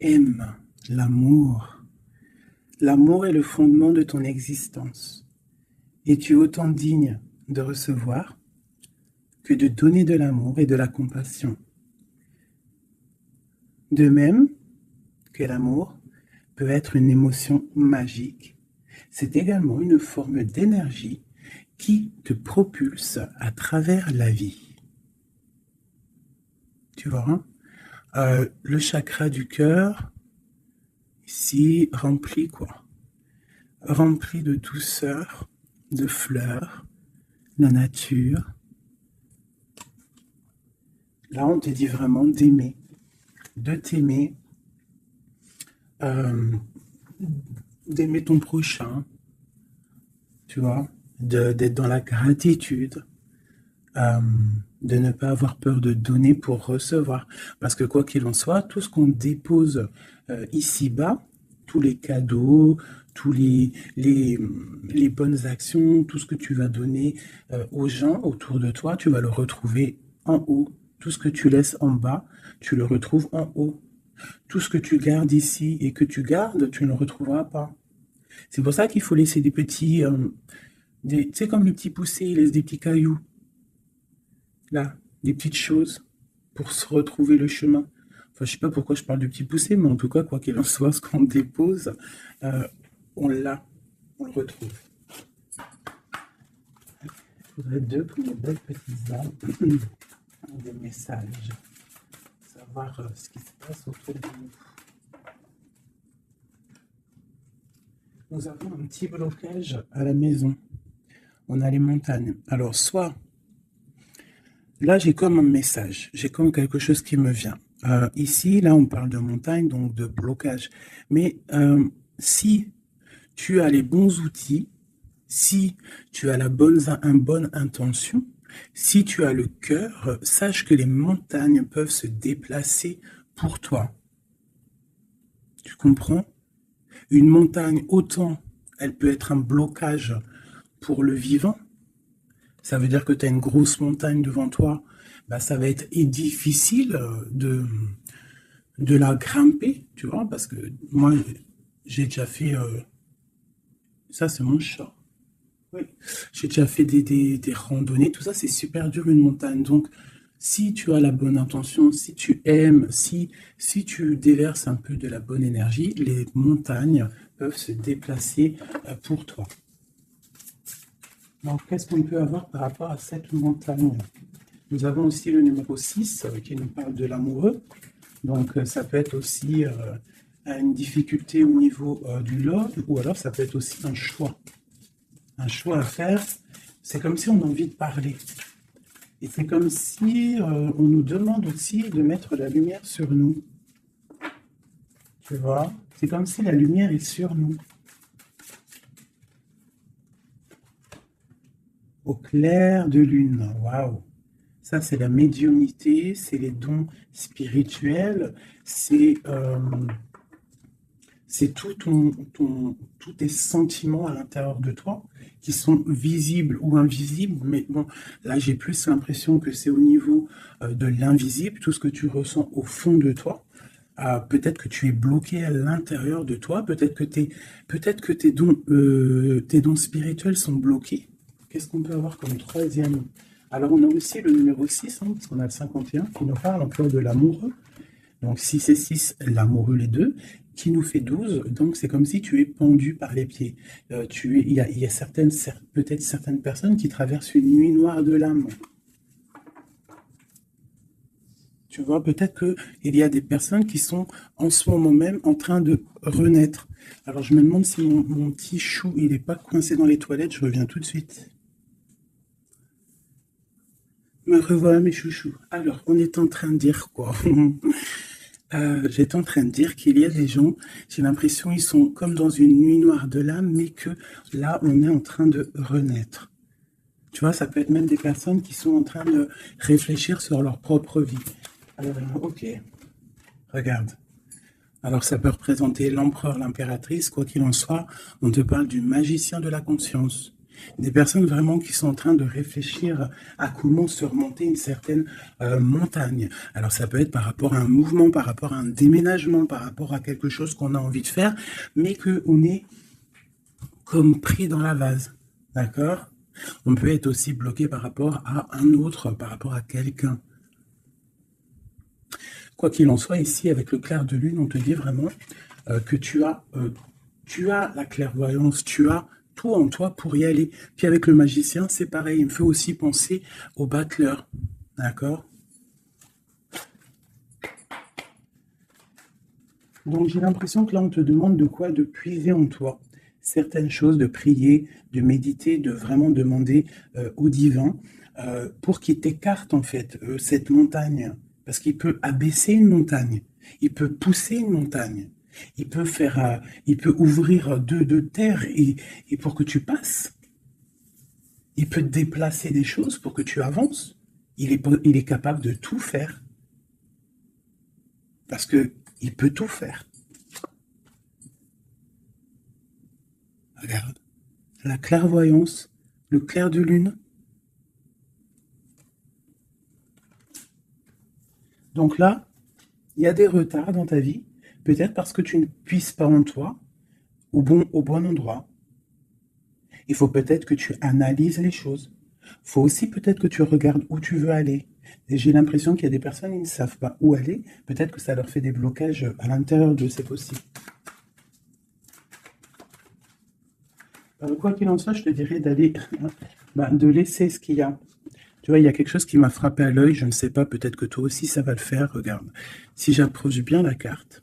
aimes l'amour. L'amour est le fondement de ton existence. Es-tu autant digne de recevoir que de donner de l'amour et de la compassion? De même que l'amour peut être une émotion magique, c'est également une forme d'énergie qui te propulse à travers la vie. Tu vois, hein? Le chakra du cœur, ici, rempli quoi? Rempli de douceur, de fleurs, la nature. Là, on te dit vraiment d'aimer, de t'aimer, euh, d'aimer ton prochain, tu vois, d'être dans la gratitude, euh, de ne pas avoir peur de donner pour recevoir. Parce que quoi qu'il en soit, tout ce qu'on dépose ici-bas, tous les cadeaux, tous les bonnes actions, tout ce que tu vas donner aux gens autour de toi, tu vas le retrouver en haut. Tout ce que tu laisses en bas, tu le retrouves en haut. Tout ce que tu gardes ici et que tu gardes, tu ne le retrouveras pas. C'est pour ça qu'il faut laisser des petits... tu sais, comme le petit poussé, il laisse des petits cailloux. Là, des petites choses pour se retrouver le chemin. Enfin, je sais pas pourquoi je parle de petits poussés, mais en tout cas, quoi qu'il en soit, ce qu'on dépose, on l'a, on le retrouve. Il faudrait deux pour les belles petites âmes, des messages, savoir ce qui se passe autour de nous. Nous avons un petit blocage à la maison. On a les montagnes. Alors, soit, là, j'ai comme un message, j'ai comme quelque chose qui me vient. Ici, là, on parle de montagne, donc de blocage. Mais si tu as les bons outils, si tu as une bonne intention, si tu as le cœur, sache que les montagnes peuvent se déplacer pour toi. Tu comprends? Une montagne, autant elle peut être un blocage pour le vivant. Ça veut dire que tu as une grosse montagne devant toi, bah, ça va être difficile de la grimper, tu vois, parce que moi, j'ai déjà fait... ça, c'est mon chat. Oui. J'ai déjà fait des randonnées, tout ça, c'est super dur, une montagne. Donc, si tu as la bonne intention, si tu aimes, si tu déverses un peu de la bonne énergie, les montagnes peuvent se déplacer pour toi. Donc, qu'est-ce qu'on peut avoir par rapport à cette montagne? Nous avons aussi le numéro 6 qui nous parle de l'amoureux. Donc, ça peut être aussi une difficulté au niveau du love, ou alors ça peut être aussi un choix. Un choix à faire. C'est comme si on a envie de parler. Et c'est comme si on nous demande aussi de mettre la lumière sur nous. Tu vois? C'est comme si la lumière est sur nous. Au clair de lune. Waouh! Ça, c'est la médiumnité, c'est les dons spirituels, c'est tous tes sentiments à l'intérieur de toi qui sont visibles ou invisibles. Mais bon, là, j'ai plus l'impression que c'est au niveau de l'invisible, tout ce que tu ressens au fond de toi. Peut-être que tu es bloqué à l'intérieur de toi, peut-être que tes dons spirituels sont bloqués. Qu'est-ce qu'on peut avoir comme troisième? Alors, on a aussi le numéro 6, hein, parce qu'on a le 51, qui nous parle encore de l'amoureux. Donc, 6 et 6, l'amoureux, les deux, qui nous fait 12. Donc, c'est comme si tu es pendu par les pieds. Il y a peut-être certaines personnes qui traversent une nuit noire de l'âme. Tu vois, peut-être qu'il y a des personnes qui sont en ce moment même en train de renaître. Alors, je me demande si mon petit chou, il n'est pas coincé dans les toilettes. Je reviens tout de suite. Me revoilà mes chouchous. Alors, on est en train de dire quoi? J'étais en train de dire qu'il y a des gens, j'ai l'impression ils sont comme dans une nuit noire de l'âme, mais que là, on est en train de renaître. Tu vois, ça peut être même des personnes qui sont en train de réfléchir sur leur propre vie. Alors, ok, regarde. Alors, ça peut représenter l'empereur, l'impératrice, quoi qu'il en soit. On te parle du magicien de la conscience. Des personnes vraiment qui sont en train de réfléchir à comment surmonter une certaine montagne. Alors ça peut être par rapport à un mouvement, par rapport à un déménagement, par rapport à quelque chose qu'on a envie de faire, mais qu'on est comme pris dans la vase. D'accord? On peut être aussi bloqué par rapport à un autre, par rapport à quelqu'un. Quoi qu'il en soit, ici, avec le clair de lune, on te dit vraiment que tu as la clairvoyance, tu as tout en toi pour y aller. Puis avec le magicien, c'est pareil, il me fait aussi penser au battleur. D'accord? Donc j'ai l'impression que là, on te demande de quoi? De puiser en toi certaines choses, de prier, de méditer, de vraiment demander au divin pour qu'il t'écarte en fait cette montagne. Parce qu'il peut abaisser une montagne, il peut pousser une montagne, il peut faire, il peut ouvrir deux terres et pour que tu passes. Il peut déplacer des choses pour que tu avances. Il est capable de tout faire. Parce que il peut tout faire. Regarde. La clairvoyance, le clair de lune. Donc là, il y a des retards dans ta vie, peut-être parce que tu ne puisses pas en toi au bon endroit. Il faut peut-être que tu analyses les choses. Il faut aussi peut-être que tu regardes où tu veux aller. Et j'ai l'impression qu'il y a des personnes qui ne savent pas où aller. Peut-être que ça leur fait des blocages à l'intérieur d'eux, c'est possible. Quoi qu'il en soit, je te dirais d'aller, de laisser ce qu'il y a. Tu vois, il y a quelque chose qui m'a frappé à l'œil, je ne sais pas, peut-être que toi aussi ça va le faire, regarde. Si j'approche bien la carte,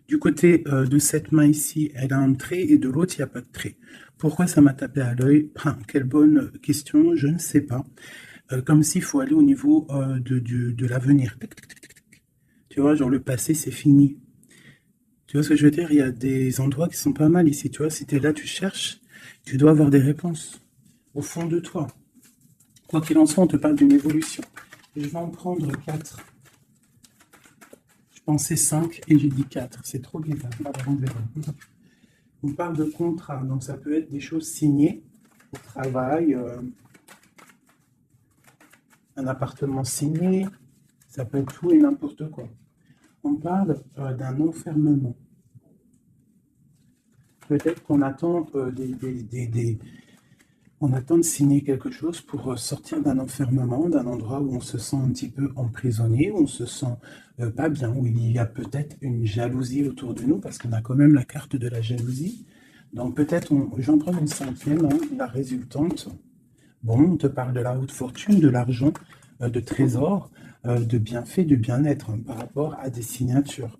du côté de cette main ici, elle a un trait et de l'autre, il n'y a pas de trait. Pourquoi ça m'a tapé à l'œil? Quelle bonne question, je ne sais pas. Comme s'il faut aller au niveau de l'avenir. Tu vois, genre le passé, c'est fini. Tu vois ce que je veux dire? Il y a des endroits qui sont pas mal ici. Tu vois, si tu es là, tu cherches, tu dois avoir des réponses au fond de toi. Quoi qu'il en soit, on te parle d'une évolution. Je vais en prendre 4. Je pensais 5 et j'ai dit 4. C'est trop bizarre. On parle de contrat, donc ça peut être des choses signées au travail, un appartement signé, ça peut être tout et n'importe quoi. On parle d'un enfermement. Peut-être qu'on attend on attend de signer quelque chose pour sortir d'un enfermement, d'un endroit où on se sent un petit peu emprisonné, où on se sent pas bien, où il y a peut-être une jalousie autour de nous, parce qu'on a quand même la carte de la jalousie. Donc peut-être, j'en prends une cinquième, hein, la résultante. Bon, on te parle de la haute fortune, de l'argent, de trésors, de bienfaits, de bien-être hein, par rapport à des signatures.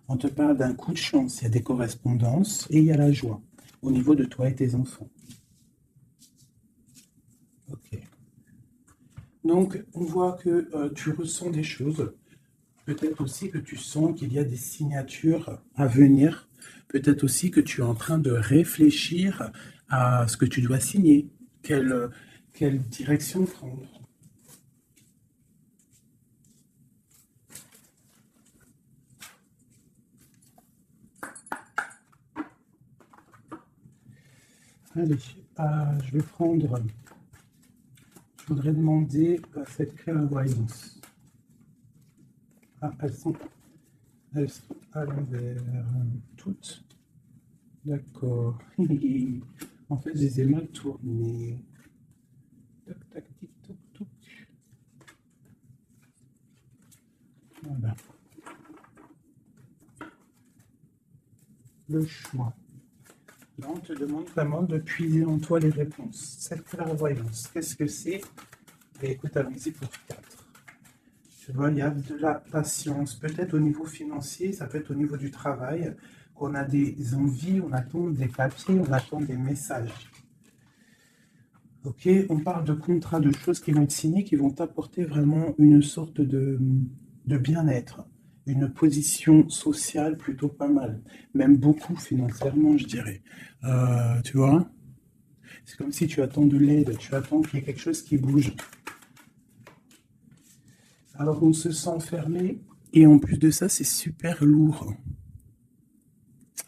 On te parle d'un coup de chance, il y a des correspondances et il y a la joie au niveau de toi et tes enfants. Ok. Donc, on voit que tu ressens des choses. Peut-être aussi que tu sens qu'il y a des signatures à venir. Peut-être aussi que tu es en train de réfléchir à ce que tu dois signer. Quelle direction prendre. Allez, je vais prendre. Je voudrais demander cette clairvoyance. Elles sont à l'envers. Toutes. D'accord. En fait, je les ai mal tournées. Tac, tac, tic, toc, toc. Voilà. Le choix. Là, on te demande vraiment de puiser en toi les réponses. Cette clairvoyance, qu'est-ce que c'est? Et écoute, allons-y pour 4. Tu vois, il y a de la patience. Peut-être au niveau financier, ça peut être au niveau du travail. On a des envies, on attend des papiers, on attend des messages. Ok, on parle de contrats, de choses qui vont être signées, qui vont t'apporter vraiment une sorte de bien-être, une position sociale plutôt pas mal, même beaucoup financièrement, je dirais. Tu vois, c'est comme si tu attends de l'aide, tu attends qu'il y ait quelque chose qui bouge. Alors on se sent fermé, et en plus de ça, c'est super lourd.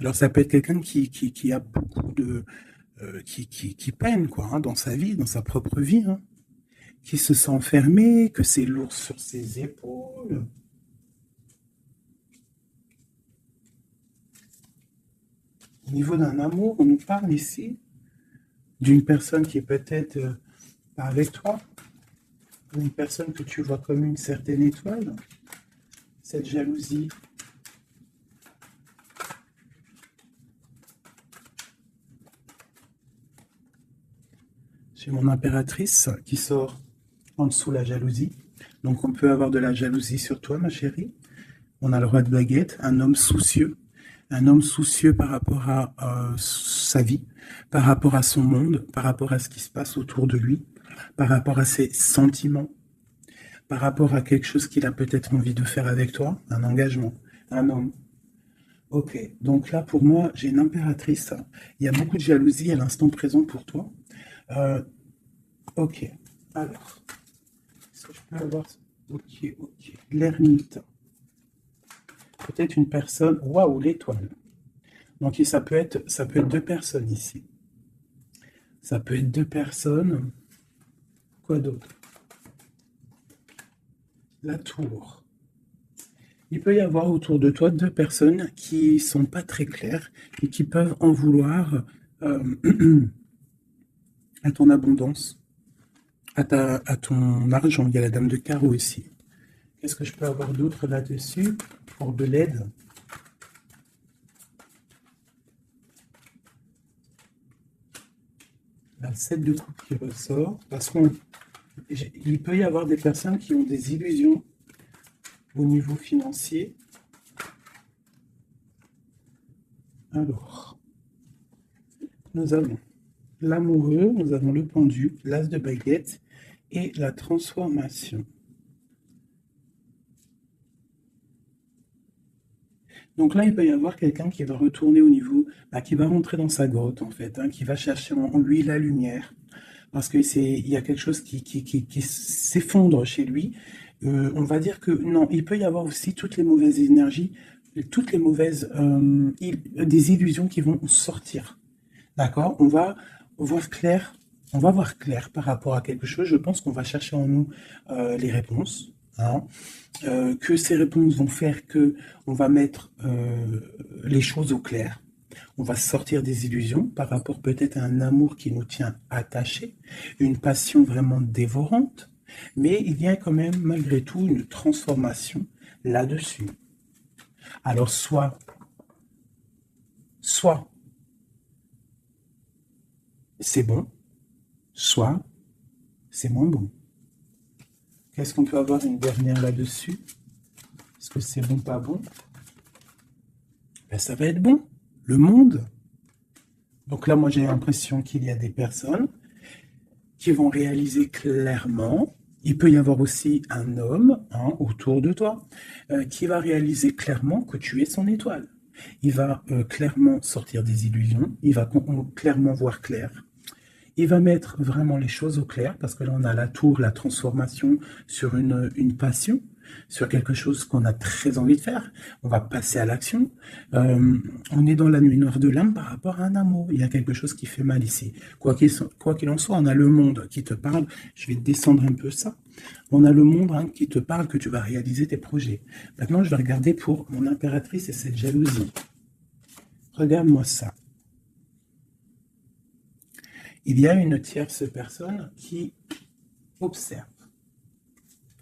Alors ça peut être quelqu'un qui a beaucoup qui peine, quoi, hein, dans sa vie, dans sa propre vie, hein, qui se sent enfermé, que c'est lourd sur ses épaules. Au niveau d'un amour, on nous parle ici d'une personne qui est peut-être pas avec toi, une personne que tu vois comme une certaine étoile, cette jalousie. J'ai mon impératrice qui sort en dessous la jalousie. Donc on peut avoir de la jalousie sur toi, ma chérie. On a le roi de baguette, un homme soucieux par rapport à sa vie, par rapport à son monde, par rapport à ce qui se passe autour de lui, par rapport à ses sentiments, par rapport à quelque chose qu'il a peut-être envie de faire avec toi, un engagement, un homme. Ok, donc là pour moi, j'ai une impératrice. Il y a beaucoup de jalousie à l'instant présent pour toi. Ok, alors, est-ce que je peux avoir... Ok, l'ermite. Peut-être une personne... Waouh, l'étoile. Donc ça peut être deux personnes ici. Ça peut être deux personnes. Quoi d'autre? La tour. Il peut y avoir autour de toi deux personnes qui sont pas très claires et qui peuvent en vouloir à ton abondance, à ton argent. Il y a la dame de carreau ici. Qu'est-ce que je peux avoir d'autre là-dessus pour de l'aide? La 7 de coupe qui ressort, parce qu'il peut y avoir des personnes qui ont des illusions au niveau financier. Alors, nous avons l'amoureux, nous avons le pendu, l'as de baguette et la transformation. Donc là, il peut y avoir quelqu'un qui va retourner au niveau, qui va rentrer dans sa grotte, en fait, hein, qui va chercher en lui la lumière. Parce qu'il y a quelque chose qui s'effondre chez lui. On va dire que non, il peut y avoir aussi toutes les mauvaises énergies, toutes les mauvaises des illusions qui vont sortir. D'accord? On va voir clair par rapport à quelque chose. Je pense qu'on va chercher en nous les réponses. Hein, que ces réponses vont faire que on va mettre les choses au clair. On va sortir des illusions par rapport peut-être à un amour qui nous tient attachés, une passion vraiment dévorante, mais il y a quand même malgré tout une transformation là-dessus. Alors soit c'est bon, soit c'est moins bon. Est-ce qu'on peut avoir une dernière là-dessus? Est-ce que c'est bon, pas bon? Ben, ça va être bon. Le monde. Donc là, moi, j'ai l'impression qu'il y a des personnes qui vont réaliser clairement. Il peut y avoir aussi un homme autour de toi qui va réaliser clairement que tu es son étoile. Il va clairement sortir des illusions. Il va clairement voir clair. Il va mettre vraiment les choses au clair, parce que là, on a la tour, la transformation sur une passion, sur quelque chose qu'on a très envie de faire. On va passer à l'action. On est dans la nuit noire de l'âme par rapport à un amour. Il y a quelque chose qui fait mal ici. Quoi qu'il en soit, on a le monde qui te parle. Je vais descendre un peu ça. On a le monde qui te parle que tu vas réaliser tes projets. Maintenant, je vais regarder pour mon impératrice et cette jalousie. Regarde-moi ça. Il y a une tierce personne qui observe.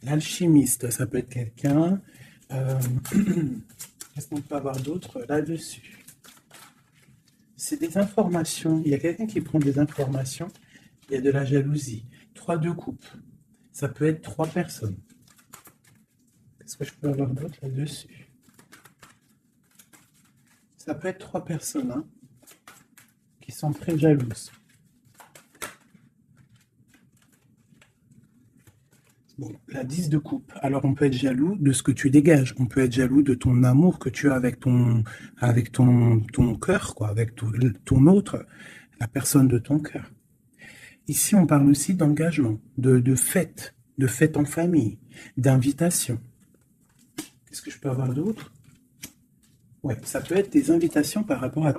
L'alchimiste, ça peut être quelqu'un. Qu'est-ce qu'on peut avoir d'autre là-dessus? C'est des informations. Il y a quelqu'un qui prend des informations. Il y a de la jalousie. 3 de coupe. Ça peut être 3 personnes. Qu'est-ce que je peux avoir d'autre là-dessus? Ça peut être 3 personnes qui sont très jalouses. Bon, la 10 de coupe. Alors, on peut être jaloux de ce que tu dégages. On peut être jaloux de ton amour que tu as avec ton cœur, quoi, avec ton autre, la personne de ton cœur. Ici, on parle aussi d'engagement, de fête en famille, d'invitation. Qu'est-ce que je peux avoir d'autre? Ouais, ça peut être des invitations par rapport à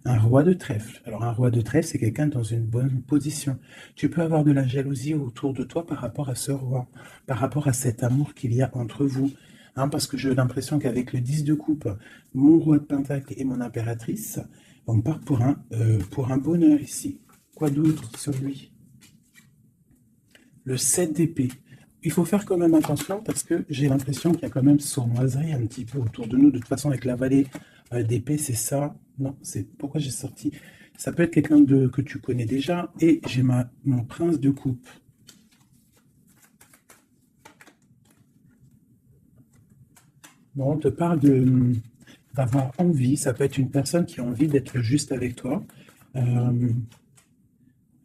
un roi de trèfle. Alors, un roi de trèfle, c'est quelqu'un dans une bonne position. Tu peux avoir de la jalousie autour de toi par rapport à ce roi, par rapport à cet amour qu'il y a entre vous. Hein, parce que j'ai l'impression qu'avec le 10 de coupe, mon roi de pentacle et mon impératrice, on part pour un bonheur ici. Quoi d'autre sur lui? Le 7 d'épée. Il faut faire quand même attention parce que j'ai l'impression qu'il y a quand même sournoiserie un petit peu autour de nous. De toute façon, avec la vallée d'épée, c'est ça. Non, c'est pourquoi j'ai sorti. Ça peut être quelqu'un que tu connais déjà. Et j'ai mon prince de coupe. Bon, on te parle d'avoir envie. Ça peut être une personne qui a envie d'être juste avec toi. Euh,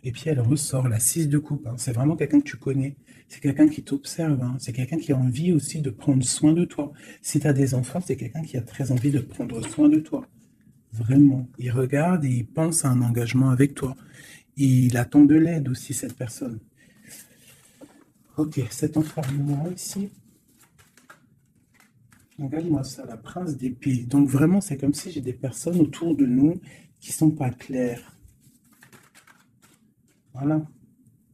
Et puis elle ressort la 6 de coupe. Hein. C'est vraiment quelqu'un que tu connais. C'est quelqu'un qui t'observe. Hein. C'est quelqu'un qui a envie aussi de prendre soin de toi. Si tu as des enfants, c'est quelqu'un qui a très envie de prendre soin de toi. Vraiment. Il regarde et il pense à un engagement avec toi. Il attend de l'aide aussi, cette personne. Ok, cet enfermement ici. Regarde-moi ça, la prince d'épée. Donc vraiment, c'est comme si j'ai des personnes autour de nous qui sont pas claires. Voilà.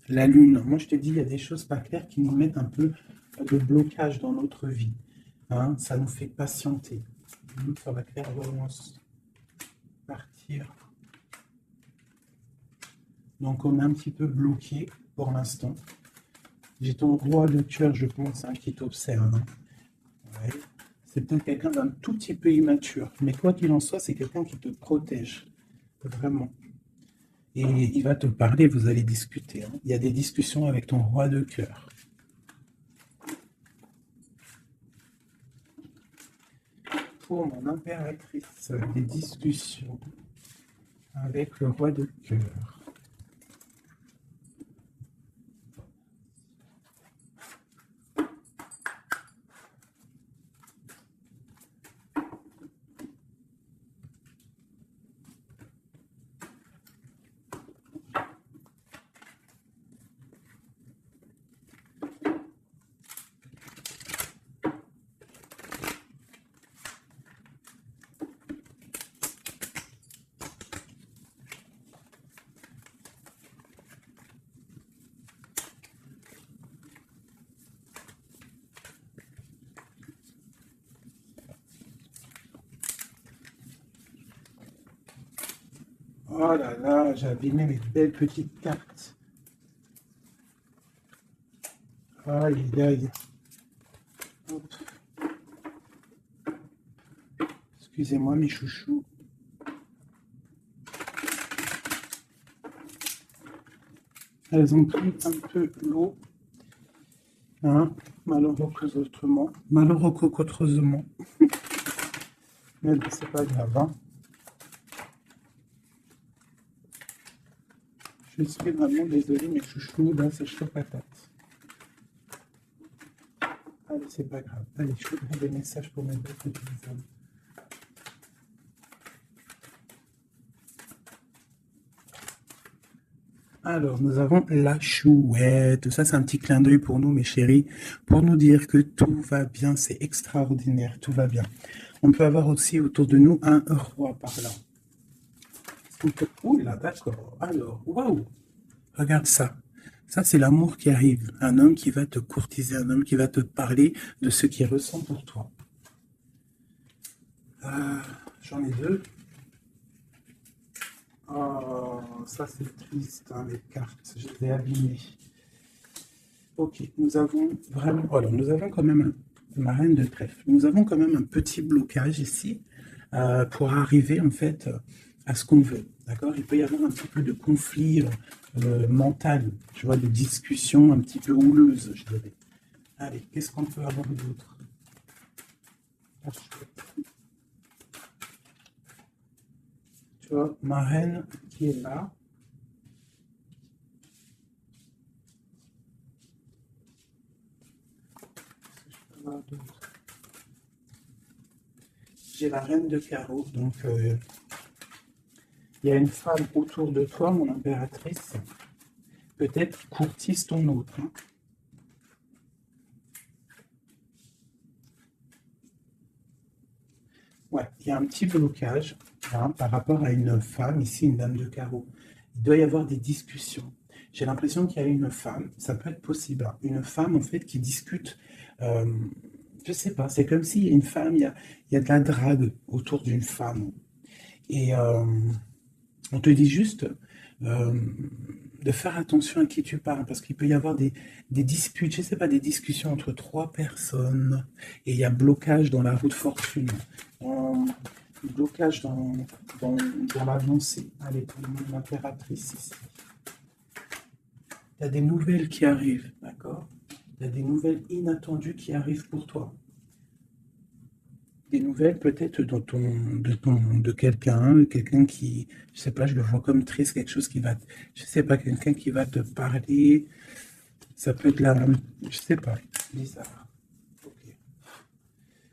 La lune, moi je te dis, il y a des choses pas claires qui nous mettent un peu de blocage dans notre vie. Hein, ça nous fait patienter. Sur la clairvoyance, partir. Donc on est un petit peu bloqué pour l'instant. J'ai ton roi de cœur, je pense, hein, qui t'observe. Hein. Ouais. C'est peut-être quelqu'un d'un tout petit peu immature. Mais quoi qu'il en soit, c'est quelqu'un qui te protège. Vraiment. Et il va te parler, vous allez discuter. Hein. Il y a des discussions avec ton roi de cœur. Pour mon impératrice, des discussions avec le roi de cœur. Oh là là, j'ai abîmé mes belles petites cartes. Aïe, aïe. Hop. Excusez-moi, mes chouchous. Elles ont pris un peu l'eau. Hein, malheureusement. Malheureusement. Mais bon, c'est pas grave. Hein. Je suis vraiment désolé, mes chouchous. Là, c'est chaud patate. Allez, c'est pas grave. Allez, je voudrais des messages pour mes belles petites âmes. Alors, nous avons la chouette. Ça, c'est un petit clin d'œil pour nous, mes chéris, pour nous dire que tout va bien. C'est extraordinaire, tout va bien. On peut avoir aussi autour de nous un roi par là. Ouh là, d'accord. Alors, waouh. Regarde ça. Ça, c'est l'amour qui arrive. Un homme qui va te courtiser, un homme qui va te parler de ce qu'il ressent pour toi. J'en ai deux. Oh, ça c'est triste, hein, les cartes. Je les ai abîmées. Ok, nous avons vraiment. Alors, nous avons quand même ma reine de trèfle. Nous avons quand même un petit blocage ici pour arriver en fait à ce qu'on veut. D'accord. Il peut y avoir un petit peu de conflit mental, tu vois, de discussion un petit peu houleuse, je dirais. Allez, qu'est-ce qu'on peut avoir d'autre? Tu vois, ma reine qui est là. J'ai la reine de carreau, donc il y a une femme autour de toi, mon impératrice. Peut-être courtise ton autre. Hein. Ouais, il y a un petit blocage hein, par rapport à une femme, ici une dame de carreau. Il doit y avoir des discussions. J'ai l'impression qu'il y a une femme, ça peut être possible, hein, une femme en fait qui discute, euh, je sais pas, c'est comme s'il y a une femme, il y a de la drague autour d'une femme. Et on te dit juste euh, de faire attention à qui tu parles, parce qu'il peut y avoir des disputes, je sais pas, des discussions entre trois personnes, et il y a blocage dans la roue de fortune, euh, blocage dans l'avancée. Allez, pour l'impératrice ici. Il y a des nouvelles qui arrivent, d'accord? Il y a des nouvelles inattendues qui arrivent pour toi. Des nouvelles peut-être de quelqu'un qui, je sais pas, je le vois comme triste, quelque chose qui va, je sais pas, quelqu'un qui va te parler, ça peut être là, je sais pas, bizarre. Ok.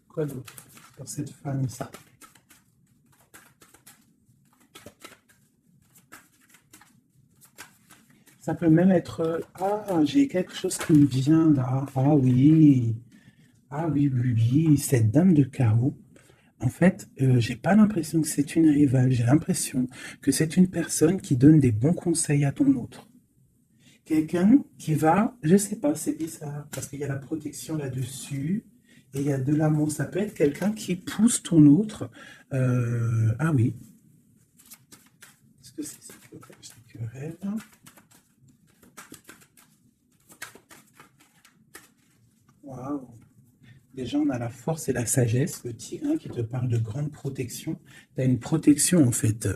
Quoi d'autre pour cette femme ici? Ça peut même être, ah, j'ai quelque chose qui me vient là, ah oui, oui, oui, cette dame de carreau. En fait, j'ai pas l'impression que c'est une rivale, j'ai l'impression que c'est une personne qui donne des bons conseils à ton autre. Quelqu'un qui va, je sais pas, c'est bizarre, parce qu'il y a la protection là-dessus, et il y a de l'amour. Ça peut être quelqu'un qui pousse ton autre. Ah oui, est-ce que c'est cette querelle? Waouh! Déjà, on a la force et la sagesse, le tigre hein, qui te parle de grande protection. Tu as une protection, en fait,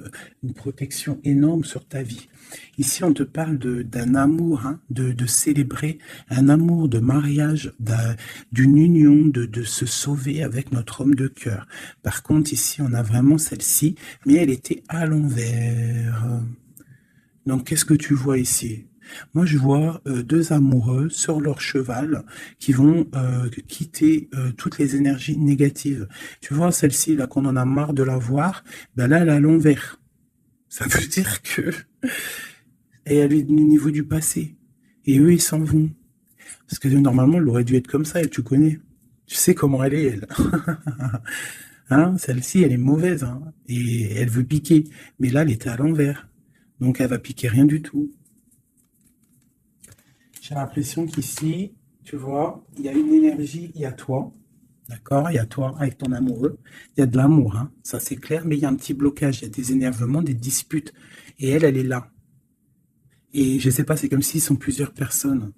une protection énorme sur ta vie. Ici, on te parle d'un amour, hein, de célébrer un amour de mariage, d'une union, de se sauver avec notre homme de cœur. Par contre, ici, on a vraiment celle-ci, mais elle était à l'envers. Donc, qu'est-ce que tu vois ici? Moi, je vois deux amoureux sur leur cheval qui vont quitter toutes les énergies négatives. Tu vois, celle-ci, là, qu'on en a marre de la voir, ben là, elle est à l'envers. Ça veut dire que elle est au niveau du passé. Et eux, ils s'en vont. Parce que normalement, elle aurait dû être comme ça, et tu connais. Tu sais comment elle est, elle. Hein, celle-ci, elle est mauvaise, hein, et elle veut piquer. Mais là, elle était à l'envers. Donc, elle va piquer rien du tout. J'ai l'impression qu'ici, tu vois, il y a une énergie, il y a toi, d'accord? Il y a toi avec ton amoureux. Il y a de l'amour, hein, ça c'est clair, mais il y a un petit blocage, il y a des énervements, des disputes. Et elle est là. Et je sais pas, c'est comme s'ils sont plusieurs personnes.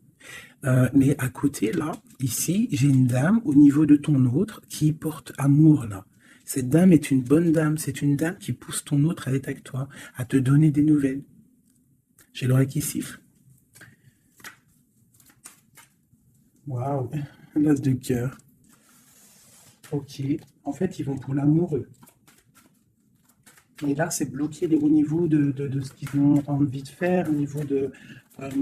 Mais à côté, là, ici, j'ai une dame au niveau de ton autre qui porte amour, là. Cette dame est une bonne dame, c'est une dame qui pousse ton autre à être avec toi, à te donner des nouvelles. J'ai l'oreille qui siffle. Waouh, l'as de cœur. Ok. En fait, ils vont pour l'amoureux. Mais là, c'est bloqué au niveau de ce qu'ils ont envie de faire, au niveau euh,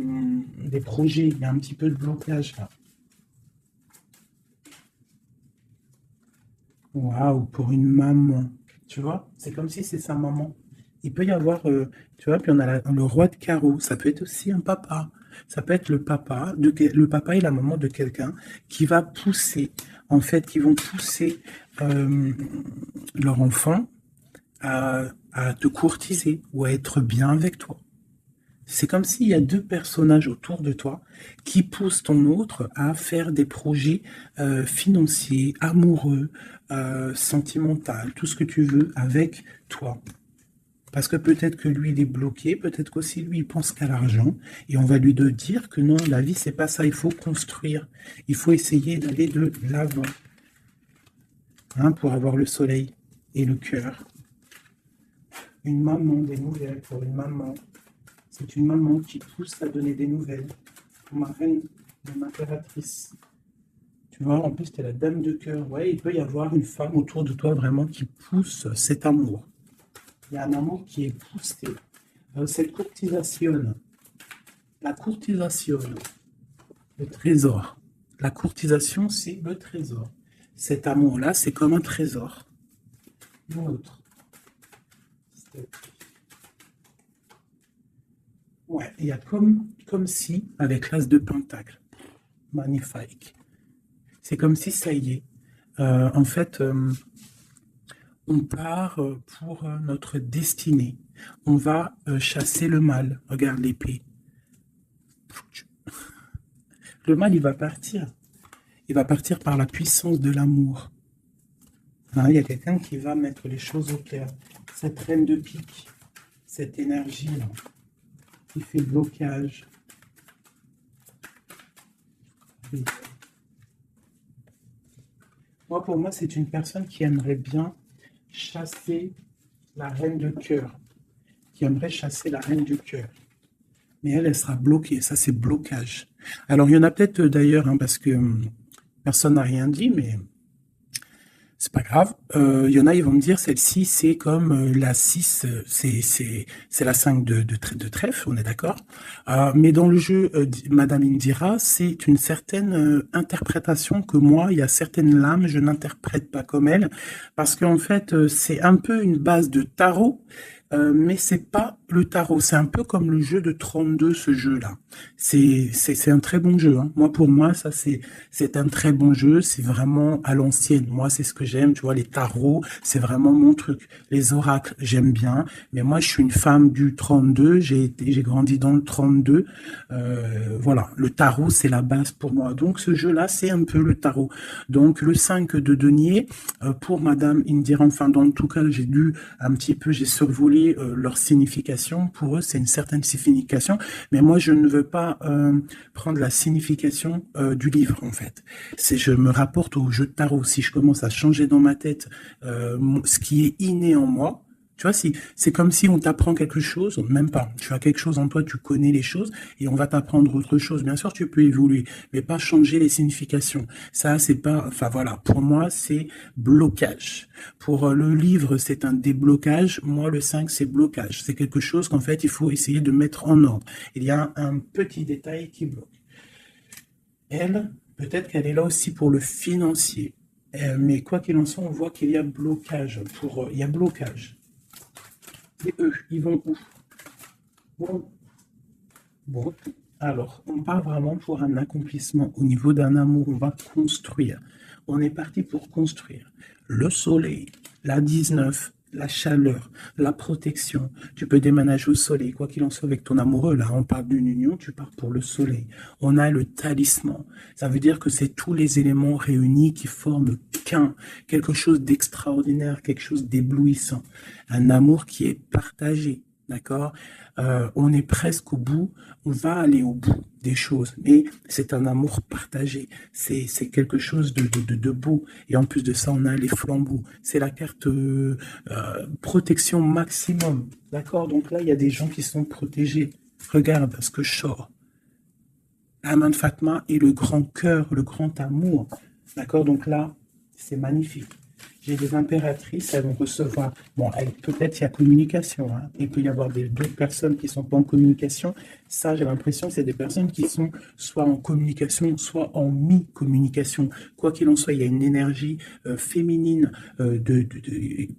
des projets. Il y a un petit peu de blocage là. Waouh, pour une maman. Tu vois, c'est comme si c'est sa maman. Il peut y avoir, tu vois, puis on a le roi de carreau. Ça peut être aussi un papa. Ça peut être le papa et la maman de quelqu'un qui va pousser, en fait, qui vont pousser leur enfant à te courtiser ou à être bien avec toi. C'est comme s'il y a deux personnages autour de toi qui poussent ton autre à faire des projets financiers, amoureux, sentimentaux, tout ce que tu veux avec toi. Parce que peut-être que lui, il est bloqué, peut-être qu'aussi lui, il pense qu'à l'argent, et on va lui dire que non, la vie, c'est pas ça, il faut construire, il faut essayer d'aller de l'avant, hein, pour avoir le soleil et le cœur. Une maman, des nouvelles pour une maman. C'est une maman qui pousse à donner des nouvelles. Ma reine, mon impératrice. Tu vois, en plus, tu es la dame de cœur. Ouais, il peut y avoir une femme autour de toi vraiment qui pousse cet amour. Il y a un amour qui est poussé. Cette courtisation, la courtisation, le trésor. La courtisation, c'est le trésor. Cet amour-là, c'est comme un trésor. L'autre. Ouais, il y a comme si, avec l'as de pentacle, magnifique. C'est comme si ça y est. En fait, On part pour notre destinée. On va chasser le mal. Regarde l'épée. Le mal, il va partir. Il va partir par la puissance de l'amour. Hein, il y a quelqu'un qui va mettre les choses au clair. Cette reine de pique, cette énergie-là, qui fait blocage. Oui. Moi, pour moi, c'est une personne qui aimerait bien chasser la reine de cœur. Qui aimerait chasser la reine du cœur. Mais elle sera bloquée. Ça, c'est blocage. Alors, il y en a peut-être d'ailleurs, hein, parce que personne n'a rien dit, mais c'est pas grave. Il y en a, ils vont me dire, celle-ci, c'est comme la 6, c'est la 5 de trèfle, on est d'accord. Mais dans le jeu, Madame Indira, c'est une certaine interprétation que moi, il y a certaines lames, je n'interprète pas comme elle, parce qu'en fait, c'est un peu une base de tarot, mais c'est pas le tarot. C'est un peu comme le jeu de 32, ce jeu-là. C'est un très bon jeu. Hein. Moi, pour moi, ça, c'est un très bon jeu. C'est vraiment à l'ancienne. Moi, c'est ce que j'aime. Tu vois, les tarots, c'est vraiment mon truc. Les oracles, j'aime bien. Mais moi, je suis une femme du 32. J'ai grandi dans le 32. Voilà. Le tarot, c'est la base pour moi. Donc, ce jeu-là, c'est un peu le tarot. Donc, le 5 de denier, pour Madame Indira, enfin, dans tout cas, j'ai lu un petit peu, j'ai survolé leur signification. Pour eux, c'est une certaine signification, mais moi, je ne veux pas prendre la signification du livre, en fait. Je me rapporte au jeu de tarot. Si je commence à changer dans ma tête ce qui est inné en moi, tu vois, si c'est comme si on t'apprend quelque chose, même pas. Tu as quelque chose en toi, tu connais les choses, et on va t'apprendre autre chose. Bien sûr, tu peux évoluer, mais pas changer les significations. Ça, c'est pas. Enfin voilà, pour moi, c'est blocage. Pour le livre, c'est un déblocage. Moi, le 5, c'est blocage. C'est quelque chose qu'en fait, il faut essayer de mettre en ordre. Il y a un petit détail qui bloque. Elle, peut-être qu'elle est là aussi pour le financier. Mais quoi qu'il en soit, on voit qu'il y a blocage. Il y a blocage. Et eux, ils vont où? Bon, alors, on part vraiment pour un accomplissement au niveau d'un amour. On va construire. On est parti pour construire. Le soleil, la 19, la chaleur, la protection. Tu peux déménager au soleil, quoi qu'il en soit avec ton amoureux. Là, on parle d'une union, tu pars pour le soleil. On a le talisman. Ça veut dire que c'est tous les éléments réunis qui forment quelque chose d'extraordinaire, quelque chose d'éblouissant. Un amour qui est partagé. D'accord. On est presque au bout, on va aller au bout des choses, mais c'est un amour partagé, c'est quelque chose de beau, et en plus de ça, on a les flambeaux, c'est la carte protection maximum, d'accord. Donc là, il y a des gens qui sont protégés, regarde ce que je sors, la main de Fatma et le grand cœur, le grand amour, d'accord. Donc là, c'est magnifique. J'ai des impératrices, elles vont recevoir. Bon, peut-être il y a communication. Hein. Il peut y avoir d'autres personnes qui ne sont pas en communication. Ça, j'ai l'impression que c'est des personnes qui sont soit en communication, soit en mi-communication. Quoi qu'il en soit, il y a une énergie féminine.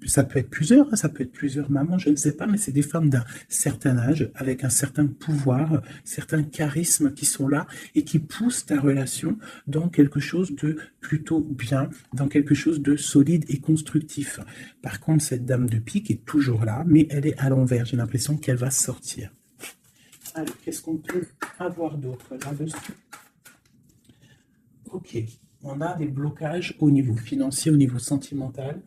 Ça peut être plusieurs, hein, ça peut être plusieurs mamans, je ne sais pas, mais c'est des femmes d'un certain âge, avec un certain pouvoir, certains charismes qui sont là et qui poussent ta relation dans quelque chose de plutôt bien, dans quelque chose de solide et constructif. Par contre, cette dame de pique est toujours là, mais elle est à l'envers. J'ai l'impression qu'elle va sortir. Alors, qu'est-ce qu'on peut avoir d'autre là-dessus? Ok, on a des blocages au niveau financier, au niveau sentimental,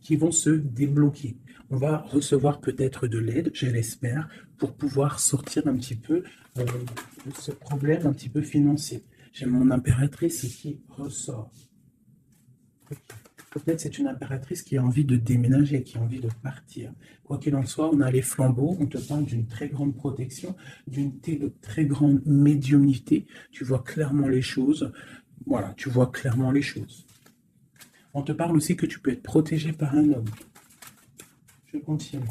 qui vont se débloquer. On va recevoir peut-être de l'aide, je l'espère, pour pouvoir sortir un petit peu de ce problème un petit peu financier. J'ai mon impératrice qui ressort. Peut-être c'est une impératrice qui a envie de déménager, qui a envie de partir. Quoi qu'il en soit, on a les flambeaux, on te parle d'une très grande protection, d'une très grande médiumnité. Tu vois clairement les choses. Voilà, tu vois clairement les choses. On te parle aussi que tu peux être protégé par un homme. Je continue.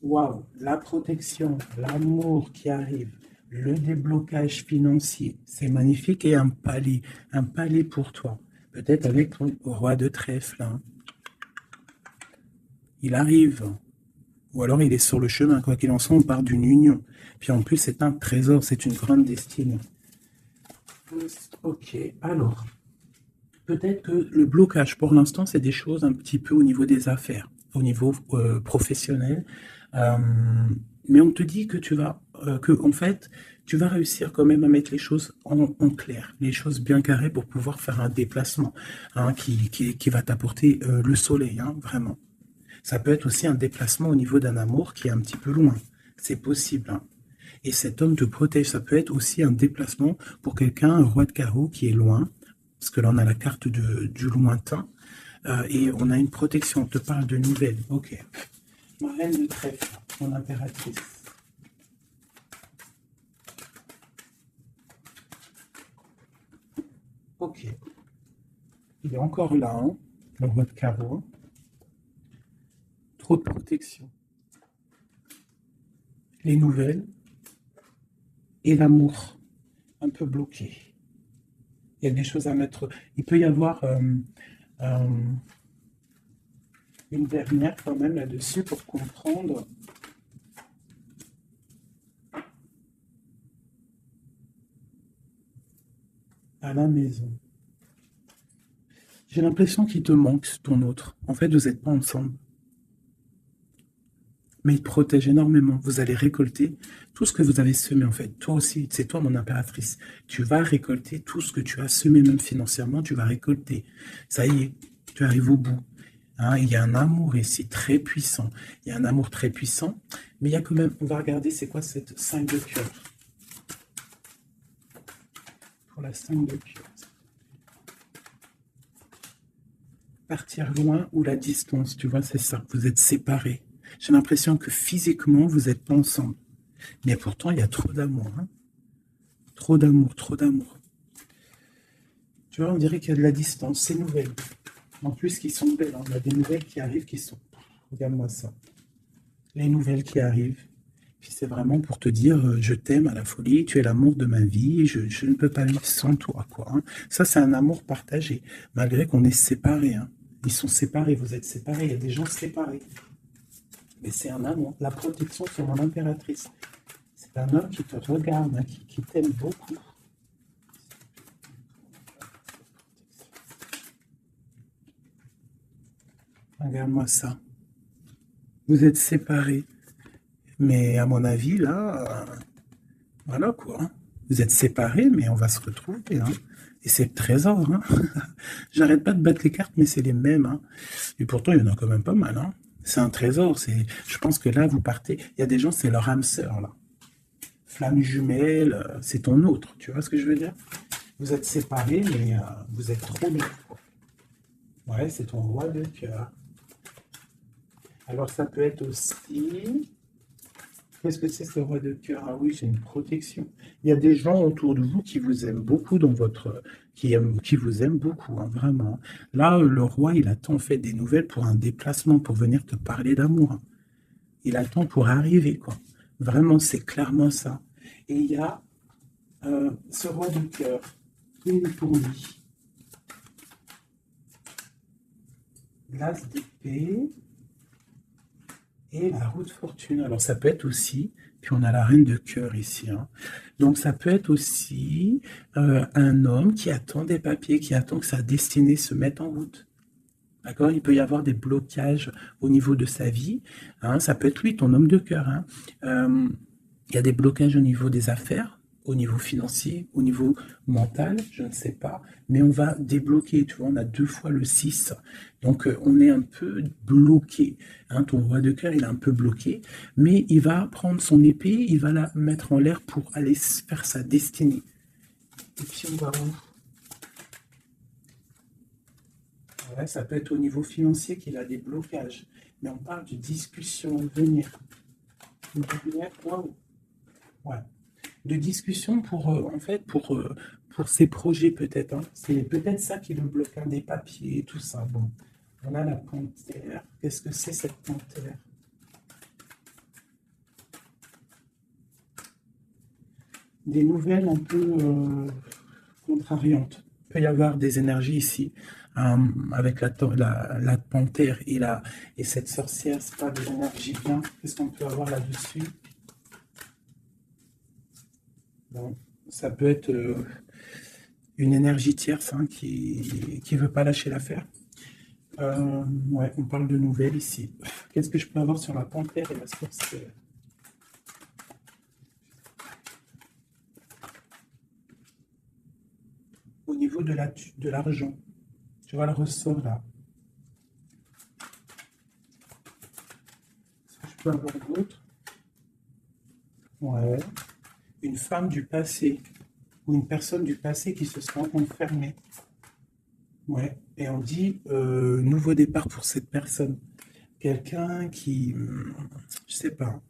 Waouh, la protection, l'amour qui arrive. Le déblocage financier, c'est magnifique, et un palais pour toi. Peut-être avec ton roi de trèfle. Hein. Il arrive, ou alors il est sur le chemin, quoi qu'il en soit, on part d'une union. Puis en plus, c'est un trésor, c'est une grande destinée. Ok, alors, peut-être que le blocage pour l'instant, c'est des choses un petit peu au niveau des affaires, au niveau professionnel. Euh, mais on te dit que en fait, tu vas réussir quand même à mettre les choses en clair, les choses bien carrées pour pouvoir faire un déplacement hein, qui va t'apporter le soleil, hein, vraiment. Ça peut être aussi un déplacement au niveau d'un amour qui est un petit peu loin. C'est possible, hein. Et cet homme te protège. Ça peut être aussi un déplacement pour quelqu'un, un roi de carreau qui est loin, parce que là on a la carte du lointain, et on a une protection. On te parle de nouvelles. Ok. Ma reine de trèfle, mon impératrice. Ok. Il est encore là, hein, le roi de carreau. Trop de protection. Les nouvelles et l'amour un peu bloqué. Il y a des choses à mettre. Il peut y avoir euh, une dernière quand même là-dessus pour comprendre. À la maison. J'ai l'impression qu'il te manque ton autre. En fait, vous n'êtes pas ensemble. Mais il te protège énormément. Vous allez récolter tout ce que vous avez semé, en fait. Toi aussi, c'est toi mon impératrice. Tu vas récolter tout ce que tu as semé, même financièrement, tu vas récolter. Ça y est, tu arrives au bout. Hein, il y a un amour ici très puissant. Il y a un amour très puissant, mais il y a quand même, on va regarder c'est quoi cette 5 de cœur. Pour la 5 de cœur. Partir loin ou la distance, tu vois, c'est ça. Vous êtes séparés. J'ai l'impression que physiquement, vous n'êtes pas ensemble. Mais pourtant, il y a trop d'amour. Hein. Trop d'amour, trop d'amour. Tu vois, on dirait qu'il y a de la distance. C'est nouvelle. En plus, qui sont belles. Hein. On a des nouvelles qui arrivent qui sont... Regarde-moi ça. Les nouvelles qui arrivent. Puis c'est vraiment pour te dire, je t'aime à la folie, tu es l'amour de ma vie, je ne peux pas vivre sans toi, quoi. Hein. Ça, c'est un amour partagé, malgré qu'on est séparés. Hein. Ils sont séparés, vous êtes séparés, il y a des gens séparés. Mais c'est un amour. La protection sur mon impératrice. C'est un homme qui te regarde, hein, qui t'aime beaucoup. Regarde-moi ça. Vous êtes séparés. Mais à mon avis, là, voilà quoi. Hein. Vous êtes séparés, mais on va se retrouver. Hein. Et c'est le trésor. Hein. J'arrête pas de battre les cartes, mais c'est les mêmes. Hein. Et pourtant, il y en a quand même pas mal. Hein. C'est un trésor. Je pense que là, vous partez. Il y a des gens, c'est leur âme sœur, là. Flamme jumelle, c'est ton autre. Tu vois ce que je veux dire? Vous êtes séparés, mais vous êtes trop bien. Ouais, c'est ton roi de cœur. Alors, ça peut être aussi... Qu'est-ce que c'est ce roi de cœur? Ah oui, c'est une protection. Il y a des gens autour de vous qui vous aiment beaucoup dans votre, qui vous aiment beaucoup, hein, vraiment. Là, le roi, il attend en fait des nouvelles pour un déplacement, pour venir te parler d'amour. Hein. Il attend pour arriver, quoi. Vraiment, c'est clairement ça. Et il y a ce roi de cœur, qui est pour lui. L'as d'épée et la roue de fortune. Alors ça peut être aussi, puis on a la reine de cœur ici. Hein. Donc ça peut être aussi un homme qui attend des papiers, qui attend que sa destinée se mette en route. D'accord? Il peut y avoir des blocages au niveau de sa vie. Hein. Ça peut être lui, ton homme de cœur. Hein. Il y a des blocages au niveau des affaires, au niveau financier, au niveau mental, je ne sais pas, mais on va débloquer, tu vois, on a 2 fois le 6, donc on est un peu bloqué, hein, ton roi de cœur, il est un peu bloqué, mais il va prendre son épée, il va la mettre en l'air pour aller faire sa destinée. Et puis on va où? Ouais, ça peut être au niveau financier qu'il a des blocages, mais on parle de discussion à venir. Une dernière, waouh. Ouais. De discussion pour, en fait, pour ses projets peut-être. Hein. C'est peut-être ça qui le bloque, hein, des papiers, tout ça. Bon, on a la panthère. Qu'est-ce que c'est cette panthère? Des nouvelles un peu contrariantes. Il peut y avoir des énergies ici. Avec la panthère et cette sorcière, c'est pas des énergies bien. Qu'est-ce qu'on peut avoir là-dessus? Bon, ça peut être Une énergie tierce hein, qui veut pas lâcher l'affaire. Ouais, on parle de nouvelles ici. Qu'est-ce que je peux avoir sur la panthère et la sorcière? Au niveau de l'argent, tu vois le ressort là. Est-ce que je peux avoir d'autres? Ouais. Une femme du passé ou une personne du passé qui se sent enfermée. Ouais. Et on dit nouveau départ pour cette personne. Quelqu'un qui, je sais pas,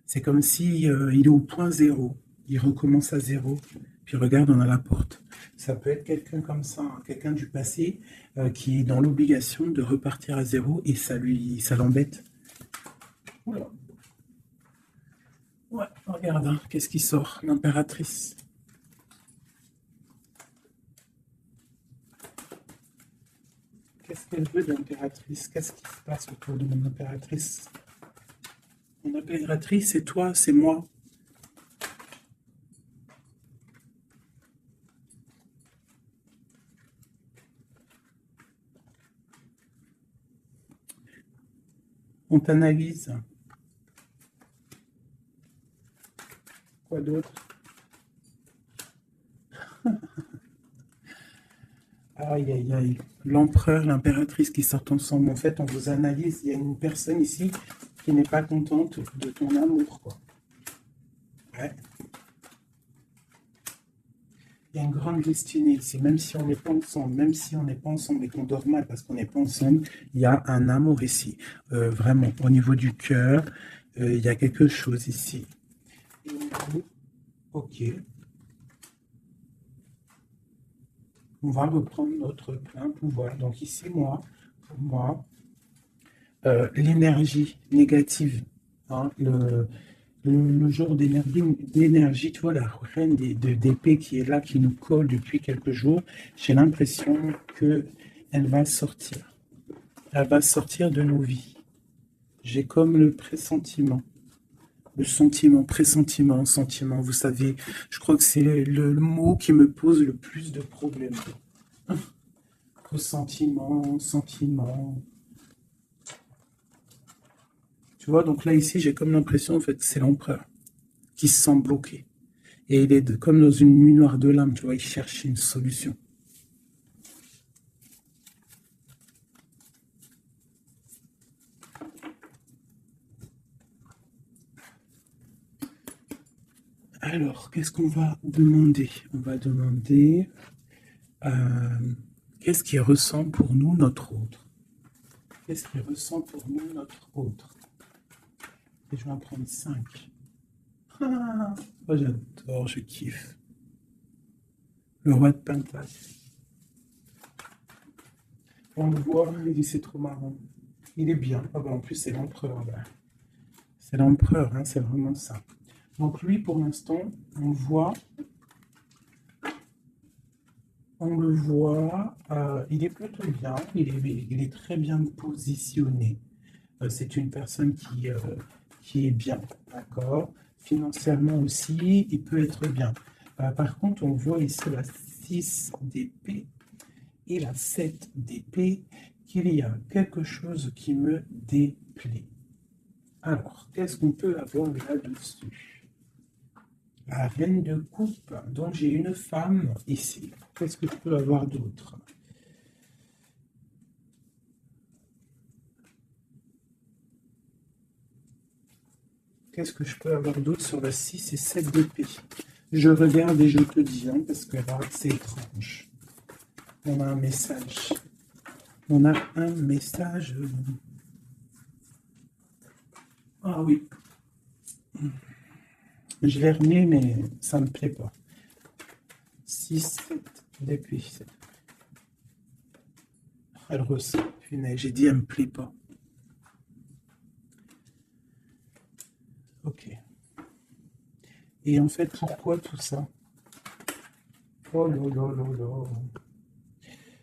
c'est comme si il est au point zéro. Il recommence à zéro. Puis regarde, on a la porte. Ça peut être quelqu'un comme ça, hein, quelqu'un du passé qui est dans l'obligation de repartir à zéro et ça l'embête. Oula. Ouais, regarde, hein, qu'est-ce qui sort? L'impératrice. Qu'est-ce qu'elle veut de l'impératrice? Qu'est-ce qui se passe autour de mon impératrice? Mon impératrice, c'est toi, c'est moi. On t'analyse. Quoi d'autre? Aïe, aïe, aïe. L'empereur, l'impératrice qui sortent ensemble. En fait, on vous analyse. Il y a une personne ici qui n'est pas contente de ton amour, quoi. Ouais. Il y a une grande destinée ici, même si on n'est pas ensemble, même si on n'est pas ensemble et qu'on dort mal parce qu'on n'est pas ensemble, il y a un amour ici. Vraiment, au niveau du cœur, il y a quelque chose ici. Et au niveau- ok. On va reprendre notre plein pouvoir. Donc ici, moi, pour moi, l'énergie négative, hein, le genre d'énergie, tu vois, la reine d'épée qui est là, qui nous colle depuis quelques jours, j'ai l'impression que elle va sortir. Elle va sortir de nos vies. J'ai comme le pressentiment. Le sentiment, pressentiment, sentiment, vous savez, je crois que c'est le mot qui me pose le plus de problèmes. Ressentiment, sentiment. Tu vois, donc là, ici, j'ai comme l'impression, en fait, que c'est l'empereur qui se sent bloqué. Et il est comme dans une nuit noire de l'âme, tu vois, il cherche une solution. Alors, qu'est-ce qu'on va demander? On va demander qu'est-ce qui ressent pour nous notre autre? Qu'est-ce qui ressent pour nous notre autre? Et je vais en prendre 5. Ah, oh, j'adore, je kiffe. Le roi de Pentacle. On le voit, il dit c'est trop marrant. Il est bien. Ah bah, en plus, c'est l'empereur. Là. C'est l'empereur, hein, c'est vraiment ça. Donc lui, pour l'instant, on le voit, il est plutôt bien, il est très bien positionné. C'est une personne qui est bien, d'accord? Financièrement aussi, il peut être bien. Par contre, on voit ici la 6 d'épée et la 7 d'épée, qu'il y a quelque chose qui me déplaît. Alors, qu'est-ce qu'on peut avoir là-dessus? La reine de coupe, donc j'ai une femme ici. Qu'est-ce que je peux avoir d'autre? Qu'est-ce que je peux avoir d'autre sur la 6 et 7 d'épée? Je regarde et je te dis, hein, parce que là, c'est étrange. On a un message. On a un message. Ah oui. Je l'ai remis, mais ça ne me plaît pas. 6, 7 d'épée. Elle ressent. Punaise, j'ai dit, elle me plaît pas. Ok. Et en fait, pourquoi tout ça? Oh là là là là.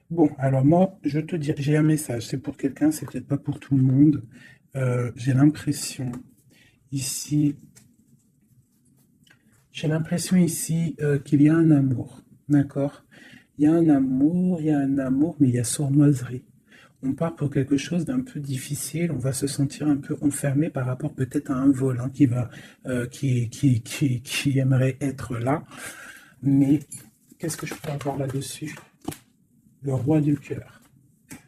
Bon, alors moi, je te dis, j'ai un message. C'est pour quelqu'un, c'est peut-être pas pour tout le monde. J'ai l'impression ici, qu'il y a un amour, d'accord? il y a un amour, mais il y a sournoiserie. On part pour quelque chose d'un peu difficile, on va se sentir un peu enfermé par rapport peut-être à un vol hein, qui aimerait être là. Mais qu'est-ce que je peux avoir là-dessus? Le roi du cœur.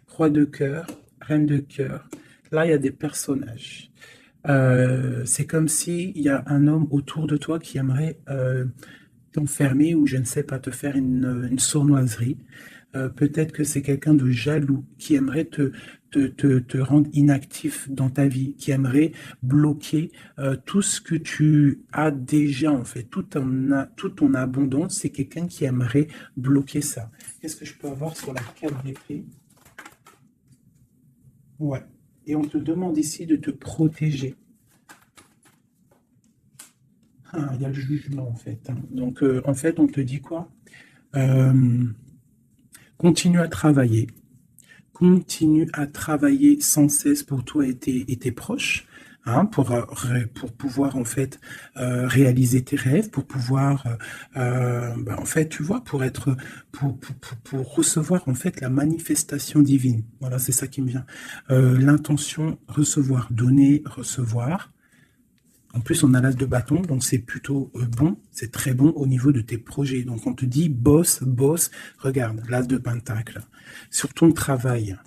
Roi de cœur, reine de cœur. Là, il y a des personnages. C'est comme s'il y a un homme autour de toi qui aimerait t'enfermer ou je ne sais pas, te faire une sournoiserie. Peut-être que c'est quelqu'un de jaloux qui aimerait te rendre inactif dans ta vie, qui aimerait bloquer tout ce que tu as déjà en fait, toute ton abondance, c'est quelqu'un qui aimerait bloquer ça. Qu'est-ce que je peux avoir sur la 4 d'épée? Ouais. Et on te demande ici de te protéger. Ah, il y a le jugement en fait, hein. Donc en fait, on te dit quoi? Euh, Continue à travailler. Continue à travailler sans cesse pour toi et tes proches, hein, pour pouvoir en fait réaliser tes rêves, pour pouvoir en fait tu vois pour recevoir en fait la manifestation divine. Voilà, c'est ça qui me vient. L'intention recevoir, donner, recevoir. En plus, on a l'as de bâton, donc c'est plutôt bon, c'est très bon au niveau de tes projets. Donc on te dit boss, boss, regarde, l'as de pentacle. Sur ton travail,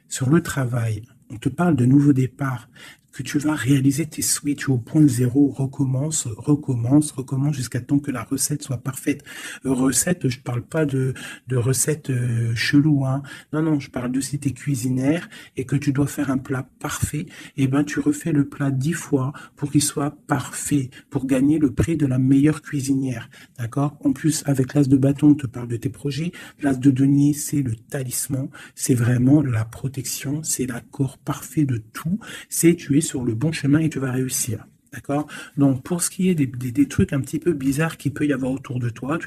sur le travail, on te parle de nouveau départ, que tu vas réaliser tes switches au point zéro, recommence, recommence, recommence jusqu'à temps que la recette soit parfaite. Recette, je parle pas de recette chelou, hein. Non, non, je parle de si tu es cuisinière et que tu dois faire un plat parfait, et ben tu refais le plat 10 fois pour qu'il soit parfait, pour gagner le prix de la meilleure cuisinière. D'accord? En plus, avec l'as de bâton, on te parle de tes projets. L'as de denier, c'est le talisman, c'est vraiment la protection, c'est l'accord parfait de tout, c'est tu es sur le bon chemin et tu vas réussir. D'accord? Donc, pour ce qui est des trucs un petit peu bizarres qu'il peut y avoir autour de toi,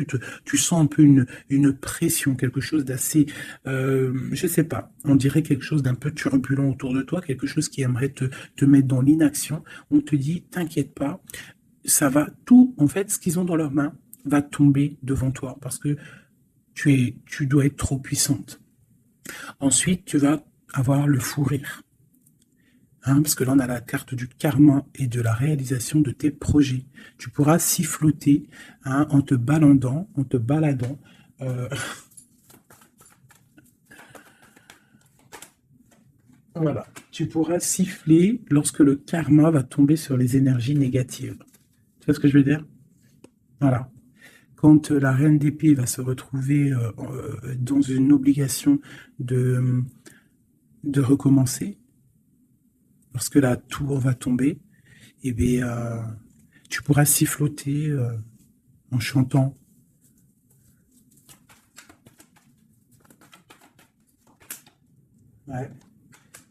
tu sens un peu une pression, quelque chose d'assez, je sais pas, on dirait quelque chose d'un peu turbulent autour de toi, quelque chose qui aimerait te mettre dans l'inaction. On te dit, t'inquiète pas, ça va, tout, en fait, ce qu'ils ont dans leurs mains va tomber devant toi parce que tu dois être trop puissante. Ensuite, tu vas avoir le fou rire. Hein, parce que là, on a la carte du karma et de la réalisation de tes projets. Tu pourras siffloter hein, en te baladant. euh, voilà. Tu pourras siffler lorsque le karma va tomber sur les énergies négatives. Tu vois ce que je veux dire? Voilà. Quand la reine d'épée va se retrouver dans une obligation de, de recommencer, lorsque la tour va tomber, eh bien, tu pourras siffloter en chantant. Ouais.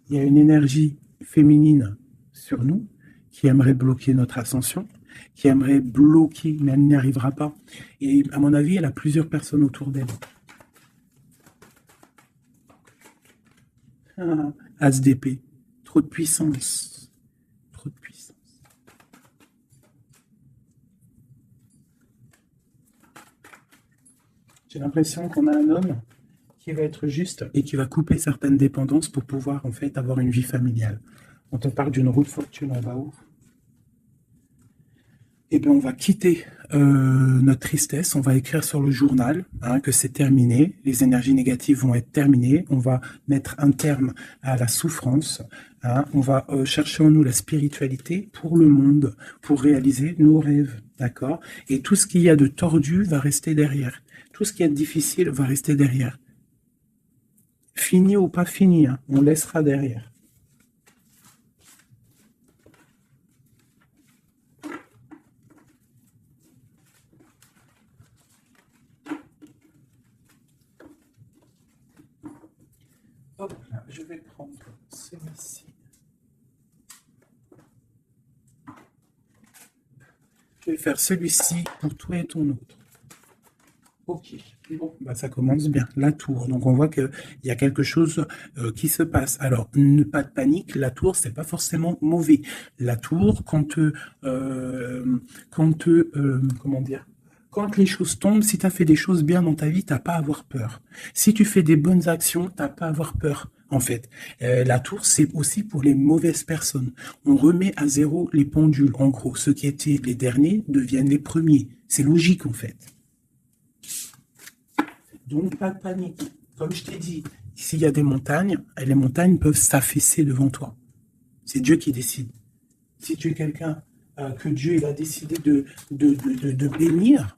Il y a une énergie féminine sur nous qui aimerait bloquer notre ascension, qui aimerait bloquer, mais elle n'y arrivera pas. Et à mon avis, elle a plusieurs personnes autour d'elle. Ah, As d'épée, trop de puissance, trop de puissance. J'ai l'impression qu'on a un homme qui va être juste et qui va couper certaines dépendances pour pouvoir en fait avoir une vie familiale. On te parle d'une roue de fortune, on va où? Eh bien, on va quitter notre tristesse, on va écrire sur le journal hein, que c'est terminé, les énergies négatives vont être terminées, on va mettre un terme à la souffrance, hein, on va chercher en nous la spiritualité pour le monde, pour réaliser nos rêves, d'accord? Et tout ce qu'il y a de tordu va rester derrière, tout ce qui est difficile va rester derrière. Fini ou pas fini, hein, on laissera derrière. Hop là, je vais prendre celui-ci. Je vais faire celui-ci pour toi et ton autre. Ok, bon, bah ça commence bien. La tour. Donc on voit qu'il y a quelque chose qui se passe. Alors, pas de panique, la tour, c'est pas forcément mauvais. La tour, comment dire, Quand les choses tombent, si tu as fait des choses bien dans ta vie, t'as pas à avoir peur. Si tu fais des bonnes actions, t'as pas à avoir peur. En fait, la tour, c'est aussi pour les mauvaises personnes. On remet à zéro les pendules. En gros, ceux qui étaient les derniers deviennent les premiers. C'est logique, en fait. Donc, pas de panique. Comme je t'ai dit, s'il y a des montagnes, les montagnes peuvent s'affaisser devant toi. C'est Dieu qui décide. Si tu es quelqu'un que Dieu il a décidé de bénir,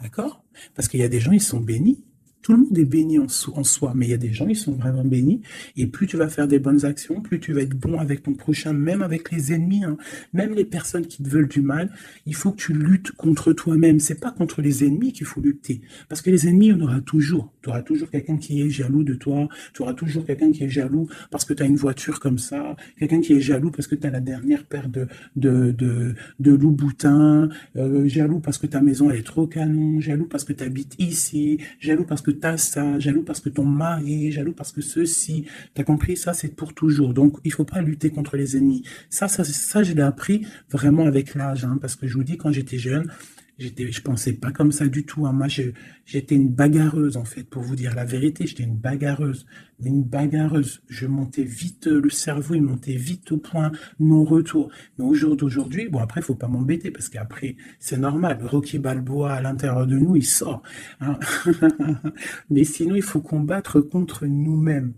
d'accord? Parce qu'il y a des gens, ils sont bénis. Tout le monde est béni en soi, mais il y a des gens, ils sont vraiment bénis. Et plus tu vas faire des bonnes actions, plus tu vas être bon avec ton prochain, même avec les ennemis, hein. Même les personnes qui te veulent du mal, il faut que tu luttes contre toi-même. C'est pas contre les ennemis qu'il faut lutter. Parce que les ennemis, on aura toujours. Tu auras toujours quelqu'un qui est jaloux de toi. Tu auras toujours quelqu'un qui est jaloux parce que tu as une voiture comme ça. Quelqu'un qui est jaloux parce que tu as la dernière paire de Louboutin. Jaloux parce que ta maison elle est trop canon. Jaloux parce que tu habites ici. Jaloux parce que t'as ça, jaloux parce que ton mari, jaloux parce que ceci, t'as compris, ça c'est pour toujours. Donc il faut pas lutter contre les ennemis. Ça je l'ai appris vraiment avec l'âge, hein, parce que je vous dis, quand j'étais jeune, je pensais pas comme ça du tout, hein. Moi, j'étais une bagarreuse, en fait, pour vous dire la vérité. J'étais une bagarreuse. Une bagarreuse. Je montais vite, le cerveau, il montait vite au point non-retour. Mais au jour d'aujourd'hui, bon, après, faut pas m'embêter, parce qu'après, c'est normal. Rocky Balboa, à l'intérieur de nous, il sort, hein. Mais sinon, il faut combattre contre nous-mêmes.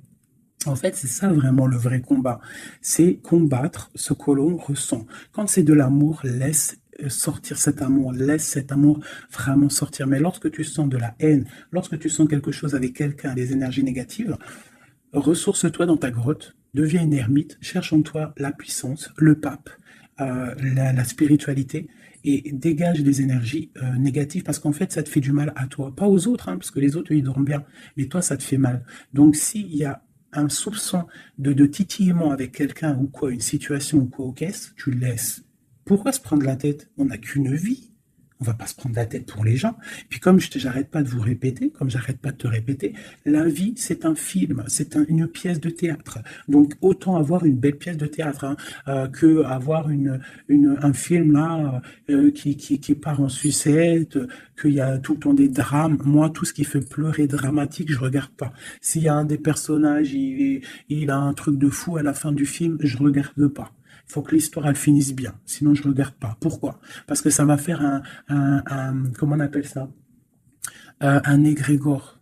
En fait, c'est ça vraiment le vrai combat. C'est combattre ce que l'on ressent. Quand c'est de l'amour, laisse sortir cet amour, laisse cet amour vraiment sortir. Mais lorsque tu sens de la haine, lorsque tu sens quelque chose avec quelqu'un, des énergies négatives, ressource-toi dans ta grotte, deviens une ermite, cherche en toi la puissance, le pape, la spiritualité, et dégage des énergies négatives, parce qu'en fait, ça te fait du mal à toi, pas aux autres, hein, parce que les autres, ils dorment bien, mais toi, ça te fait mal. Donc, s'il y a un soupçon de titillement avec quelqu'un ou quoi, une situation ou quoi, qu'est-ce, tu le laisses. Pourquoi se prendre la tête? On n'a qu'une vie. On va pas se prendre la tête pour les gens. Puis comme j'arrête pas de vous répéter, comme j'arrête pas de te répéter, la vie c'est un film, c'est une pièce de théâtre. Donc autant avoir une belle pièce de théâtre, hein, que avoir un film là qui part en sucette, qu'il y a tout le temps des drames. Moi, tout ce qui fait pleurer dramatique, je regarde pas. S'il y a un des personnages, il a un truc de fou à la fin du film, je regarde pas. Il faut que l'histoire elle finisse bien, sinon je regarde pas. Pourquoi? Parce que ça va faire comment on appelle ça? Un égrégore.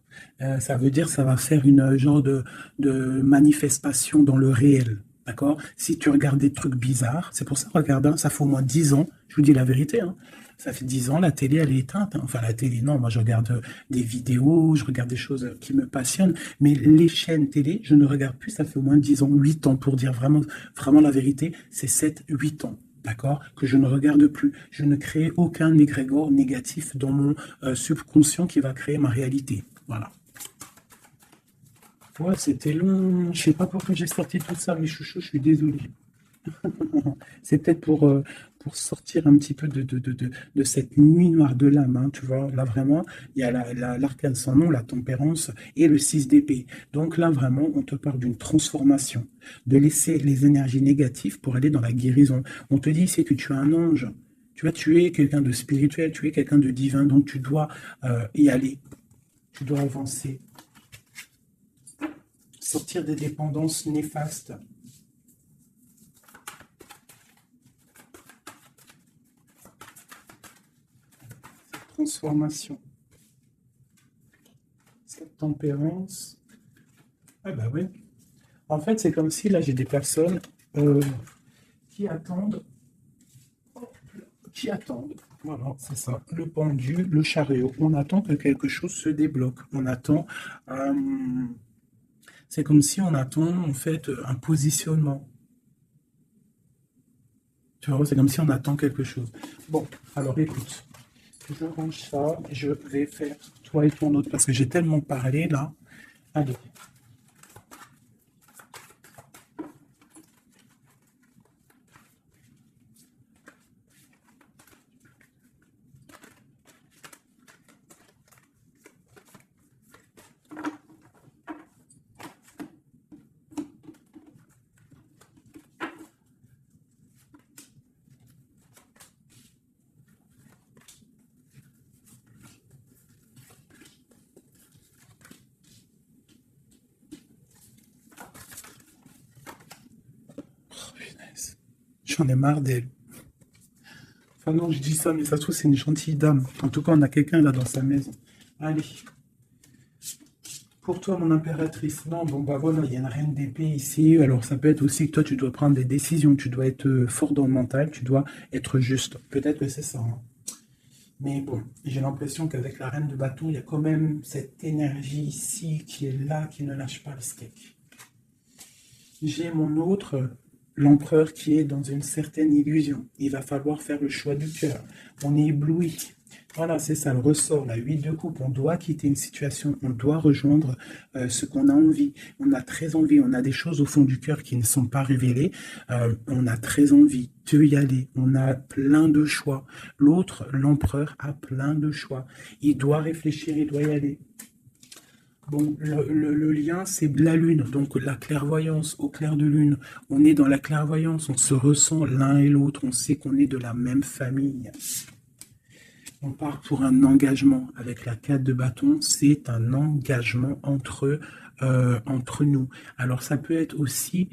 Ça veut dire ça va faire une genre de manifestation dans le réel. D'accord? Si tu regardes des trucs bizarres, c'est pour ça, regarde, hein, ça fait au moins 10 ans, je vous dis la vérité, hein, ça fait 10 ans, la télé, elle est éteinte, hein. Enfin, la télé, non, moi je regarde des vidéos, je regarde des choses qui me passionnent, mais les chaînes télé, je ne regarde plus, ça fait au moins 10 ans, 8 ans, pour dire vraiment, vraiment la vérité, c'est 7, 8 ans. D'accord? Que je ne regarde plus. Je ne crée aucun égrégore négatif dans mon subconscient qui va créer ma réalité. Voilà. Ouais, c'était long. Je sais pas pourquoi j'ai sorti tout ça, mes chouchous, je suis désolé. C'est peut-être pour sortir un petit peu de cette nuit noire de l'âme, hein, tu vois. Là, vraiment, il y a l'arcane sans nom, la tempérance et le 6 d'épée. Donc là, vraiment, on te parle d'une transformation, de laisser les énergies négatives pour aller dans la guérison. On te dit ici que tu es un ange. Tu vas tuer quelqu'un de spirituel, tu es quelqu'un de divin, donc tu dois y aller. Tu dois avancer. Sortir des dépendances néfastes. Transformation. Cette tempérance. Ah bah oui. En fait, c'est comme si là j'ai des personnes qui attendent, qui attendent. Voilà, c'est ça. Le pendu, le chariot. On attend que quelque chose se débloque. On attend. euh, c'est comme si on attend en fait un positionnement. Tu vois, c'est comme si on attend quelque chose. Bon, alors écoute, je range ça. Je vais faire toi et ton autre parce que j'ai tellement parlé là. Allez. punaise. J'en ai marre d'elle. Enfin non, je dis ça, mais ça se trouve, c'est une gentille dame. En tout cas, on a quelqu'un là dans sa maison. Allez. Pour toi, mon impératrice, non, bon bah voilà, il y a une reine d'épée ici. Alors ça peut être aussi que toi, tu dois prendre des décisions. Tu dois être fort dans le mental. Tu dois être juste. Peut-être que c'est ça, hein. Mais bon, j'ai l'impression qu'avec la reine de bâton, il y a quand même cette énergie ici qui est là, qui ne lâche pas le steak. J'ai mon autre, l'empereur, qui est dans une certaine illusion. Il va falloir faire le choix du cœur. On est ébloui. Voilà, c'est ça le ressort, la 8 de coupe. On doit quitter une situation, on doit rejoindre ce qu'on a envie. On a très envie, on a des choses au fond du cœur qui ne sont pas révélées. On a très envie de y aller. On a plein de choix. L'autre, l'empereur, a plein de choix. Il doit réfléchir, il doit y aller. Bon, le lien, c'est la lune, donc la clairvoyance au clair de lune. On est dans la clairvoyance, on se ressent l'un et l'autre, on sait qu'on est de la même famille. On part pour un engagement avec la 4 de bâton, c'est un engagement entre nous. Alors ça peut être aussi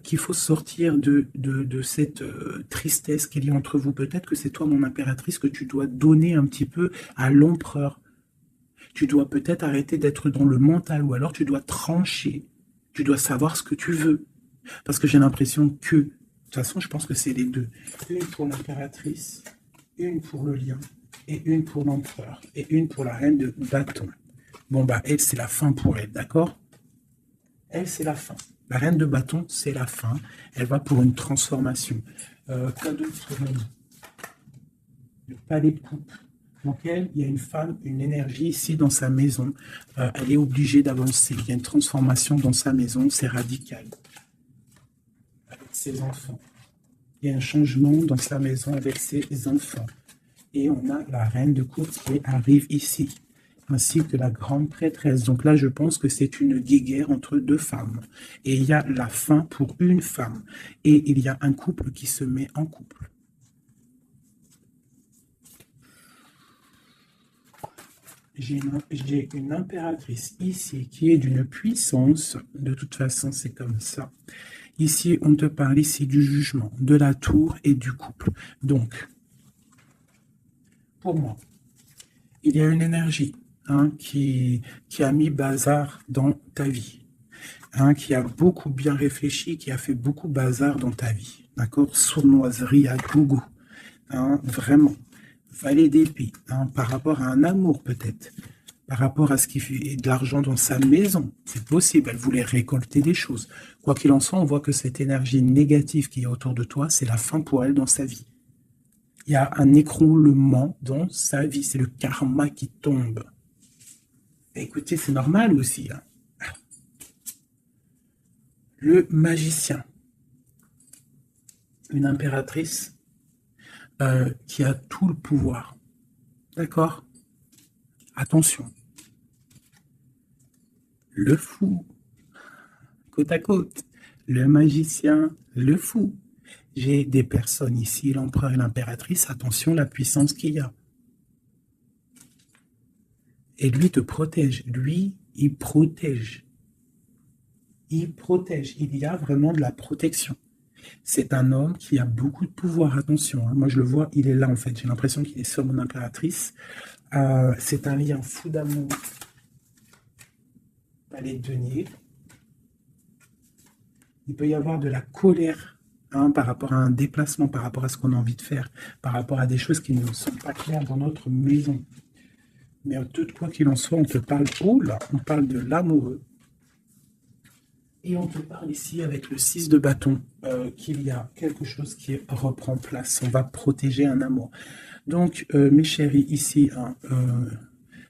qu'il faut sortir de cette tristesse qu'il y a entre vous. Peut-être que c'est toi, mon impératrice, que tu dois donner un petit peu à l'empereur. Tu dois peut-être arrêter d'être dans le mental, ou alors tu dois trancher. Tu dois savoir ce que tu veux. Parce que j'ai l'impression que, de toute façon, je pense que c'est les deux. Une pour l'impératrice, une pour le lion, et une pour l'empereur, et une pour la reine de bâton. Bon, bah, elle, c'est la fin pour elle, d'accord? Elle, c'est la fin. La reine de bâton, c'est la fin. Elle va pour une transformation. Cadeau pour le palais de coupe. Donc elle, il y a une femme, une énergie ici dans sa maison. Elle est obligée d'avancer. Il y a une transformation dans sa maison, c'est radical. Avec ses enfants. Il y a un changement dans sa maison avec ses enfants. Et on a la reine de coupe qui arrive ici, ainsi que la grande prêtresse. Donc là, je pense que c'est une guéguerre entre deux femmes. Et il y a la fin pour une femme. Et il y a un couple qui se met en couple. J'ai une impératrice ici qui est d'une puissance. De toute façon, c'est comme ça. Ici, on te parle ici du jugement, de la tour et du couple. Donc, pour moi, il y a une énergie qui a mis bazar dans ta vie, qui a beaucoup bien réfléchi, qui a fait beaucoup bazar dans ta vie. D'accord? Sournoiserie à gogo. Vraiment. Valet d'épée, par rapport à un amour peut-être, par rapport à ce qui fait de l'argent dans sa maison. C'est possible, elle voulait récolter des choses. Quoi qu'il en soit, on voit que cette énergie négative qui est autour de toi, c'est la fin pour elle dans sa vie. Il y a un écroulement dans sa vie, c'est le karma qui tombe. Et écoutez, c'est normal aussi. Le magicien, une impératrice qui a tout le pouvoir. D'accord? Attention. Le fou, côte à côte. Le magicien, le fou. J'ai des personnes ici, l'empereur et l'impératrice. Attention, la puissance qu'il y a. Et lui te protège. Lui, il protège. Il protège. Il y a vraiment de la protection. C'est un homme qui a beaucoup de pouvoir, attention. Moi, je le vois, il est là, en fait. J'ai l'impression qu'il est sur mon impératrice. C'est un lien fou d'amour. Palais de denier. Il peut y avoir de la colère par rapport à un déplacement, par rapport à ce qu'on a envie de faire, par rapport à des choses qui ne sont pas claires dans notre maison. Mais de quoi qu'il en soit, on te parle, oh là, on parle de l'amoureux. Et on te parle ici avec le 6 de bâton qu'il y a quelque chose qui reprend place. On va protéger un amour. Donc, mes chéris, ici,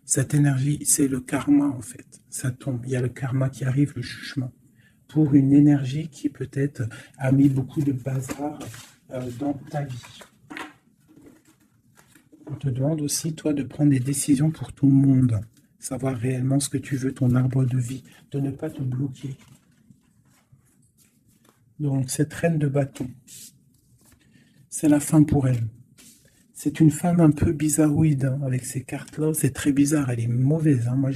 cette énergie, c'est le karma en fait. Ça tombe. Il y a le karma qui arrive, le jugement. Pour une énergie qui peut-être a mis beaucoup de bazar dans ta vie. On te demande aussi, toi, de prendre des décisions pour tout le monde. Savoir réellement ce que tu veux, ton arbre de vie. De ne pas te bloquer. Donc, cette reine de bâton, c'est la fin pour elle. C'est une femme un peu bizarroïde, avec ces cartes-là. C'est très bizarre, elle est mauvaise. Moi,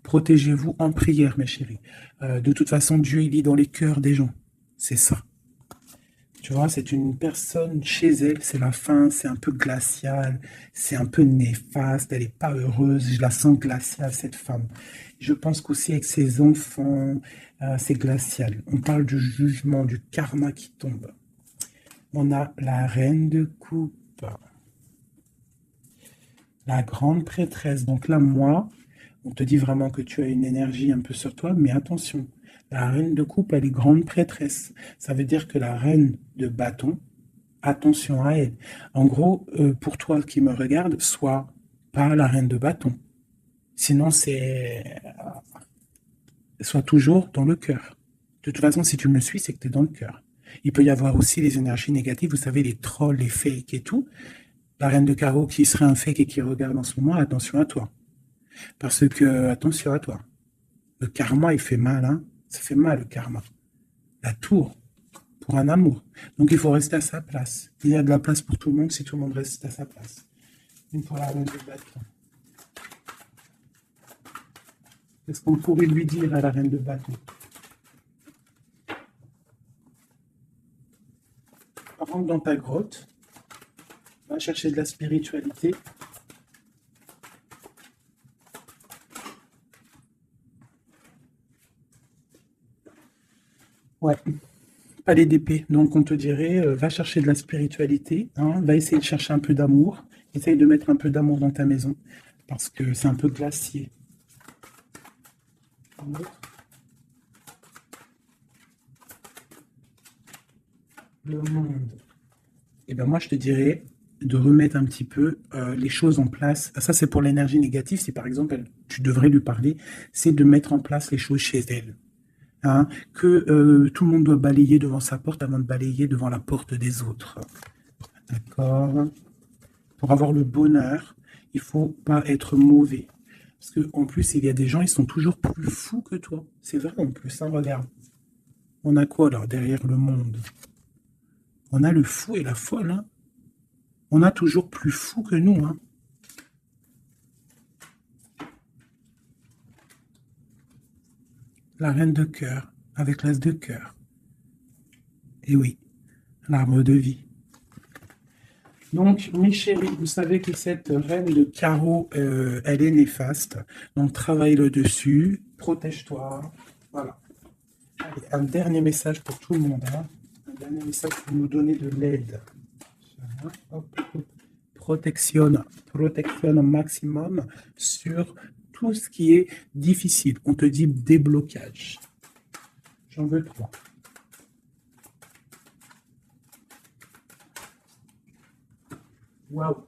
protégez-vous en prière, mes chéris. De toute façon, Dieu, il lit dans les cœurs des gens. C'est ça. Tu vois, c'est une personne chez elle, c'est la fin, c'est un peu glacial, c'est un peu néfaste, elle n'est pas heureuse, je la sens glaciale, cette femme. Je pense qu'aussi avec ses enfants, c'est glacial. On parle du jugement, du karma qui tombe. On a la reine de coupe, la grande prêtresse. Donc là, moi, on te dit vraiment que tu as une énergie un peu sur toi, mais attention, la reine de coupe, elle est grande prêtresse. Ça veut dire que la reine de bâton, attention à elle. En gros, pour toi qui me regarde, sois pas la reine de bâton. Sinon, sois toujours dans le cœur. De toute façon, si tu me suis, c'est que tu es dans le cœur. Il peut y avoir aussi les énergies négatives, vous savez, les trolls, les fakes et tout. La reine de carreau qui serait un fake et qui regarde en ce moment, attention à toi. Parce que, attention à toi. Le karma, il fait mal, hein. Ça fait mal, le karma. La tour, pour un amour. Donc, il faut rester à sa place. Il y a de la place pour tout le monde si tout le monde reste à sa place. Une fois la reine de bâton. Qu'est-ce qu'on pourrait lui dire à la reine de bâton? Rentre dans ta grotte. Va chercher de la spiritualité. Ouais. Palais d'épée. Donc, on te dirait, va chercher de la spiritualité, hein, va essayer de chercher un peu d'amour, essaye de mettre un peu d'amour dans ta maison, parce que c'est un peu glacier. Le monde. Et ben moi, je te dirais de remettre un petit peu les choses en place. Ça, c'est pour l'énergie négative. Si par exemple, tu devrais lui parler, c'est de mettre en place les choses chez elle. Hein, que tout le monde doit balayer devant sa porte avant de balayer devant la porte des autres. D'accord? Pour avoir le bonheur, il faut pas être mauvais. Parce qu'en plus, il y a des gens, ils sont toujours plus fous que toi. C'est vrai en plus, hein, regarde. On a quoi alors derrière le monde? On a le fou et la folle. Hein. On a toujours plus fou que nous. Hein. La reine de cœur, avec l'as de cœur. Et oui, l'arbre de vie. Donc, mes chéris, vous savez que cette reine de carreau, elle est néfaste. Donc, travaille le dessus, protège-toi. Voilà. Allez, un dernier message pour tout le monde. Hein. Un dernier message pour nous donner de l'aide. Hop, hop. Protection au maximum sur tout ce qui est difficile. On te dit déblocage. J'en veux 3. Waouh.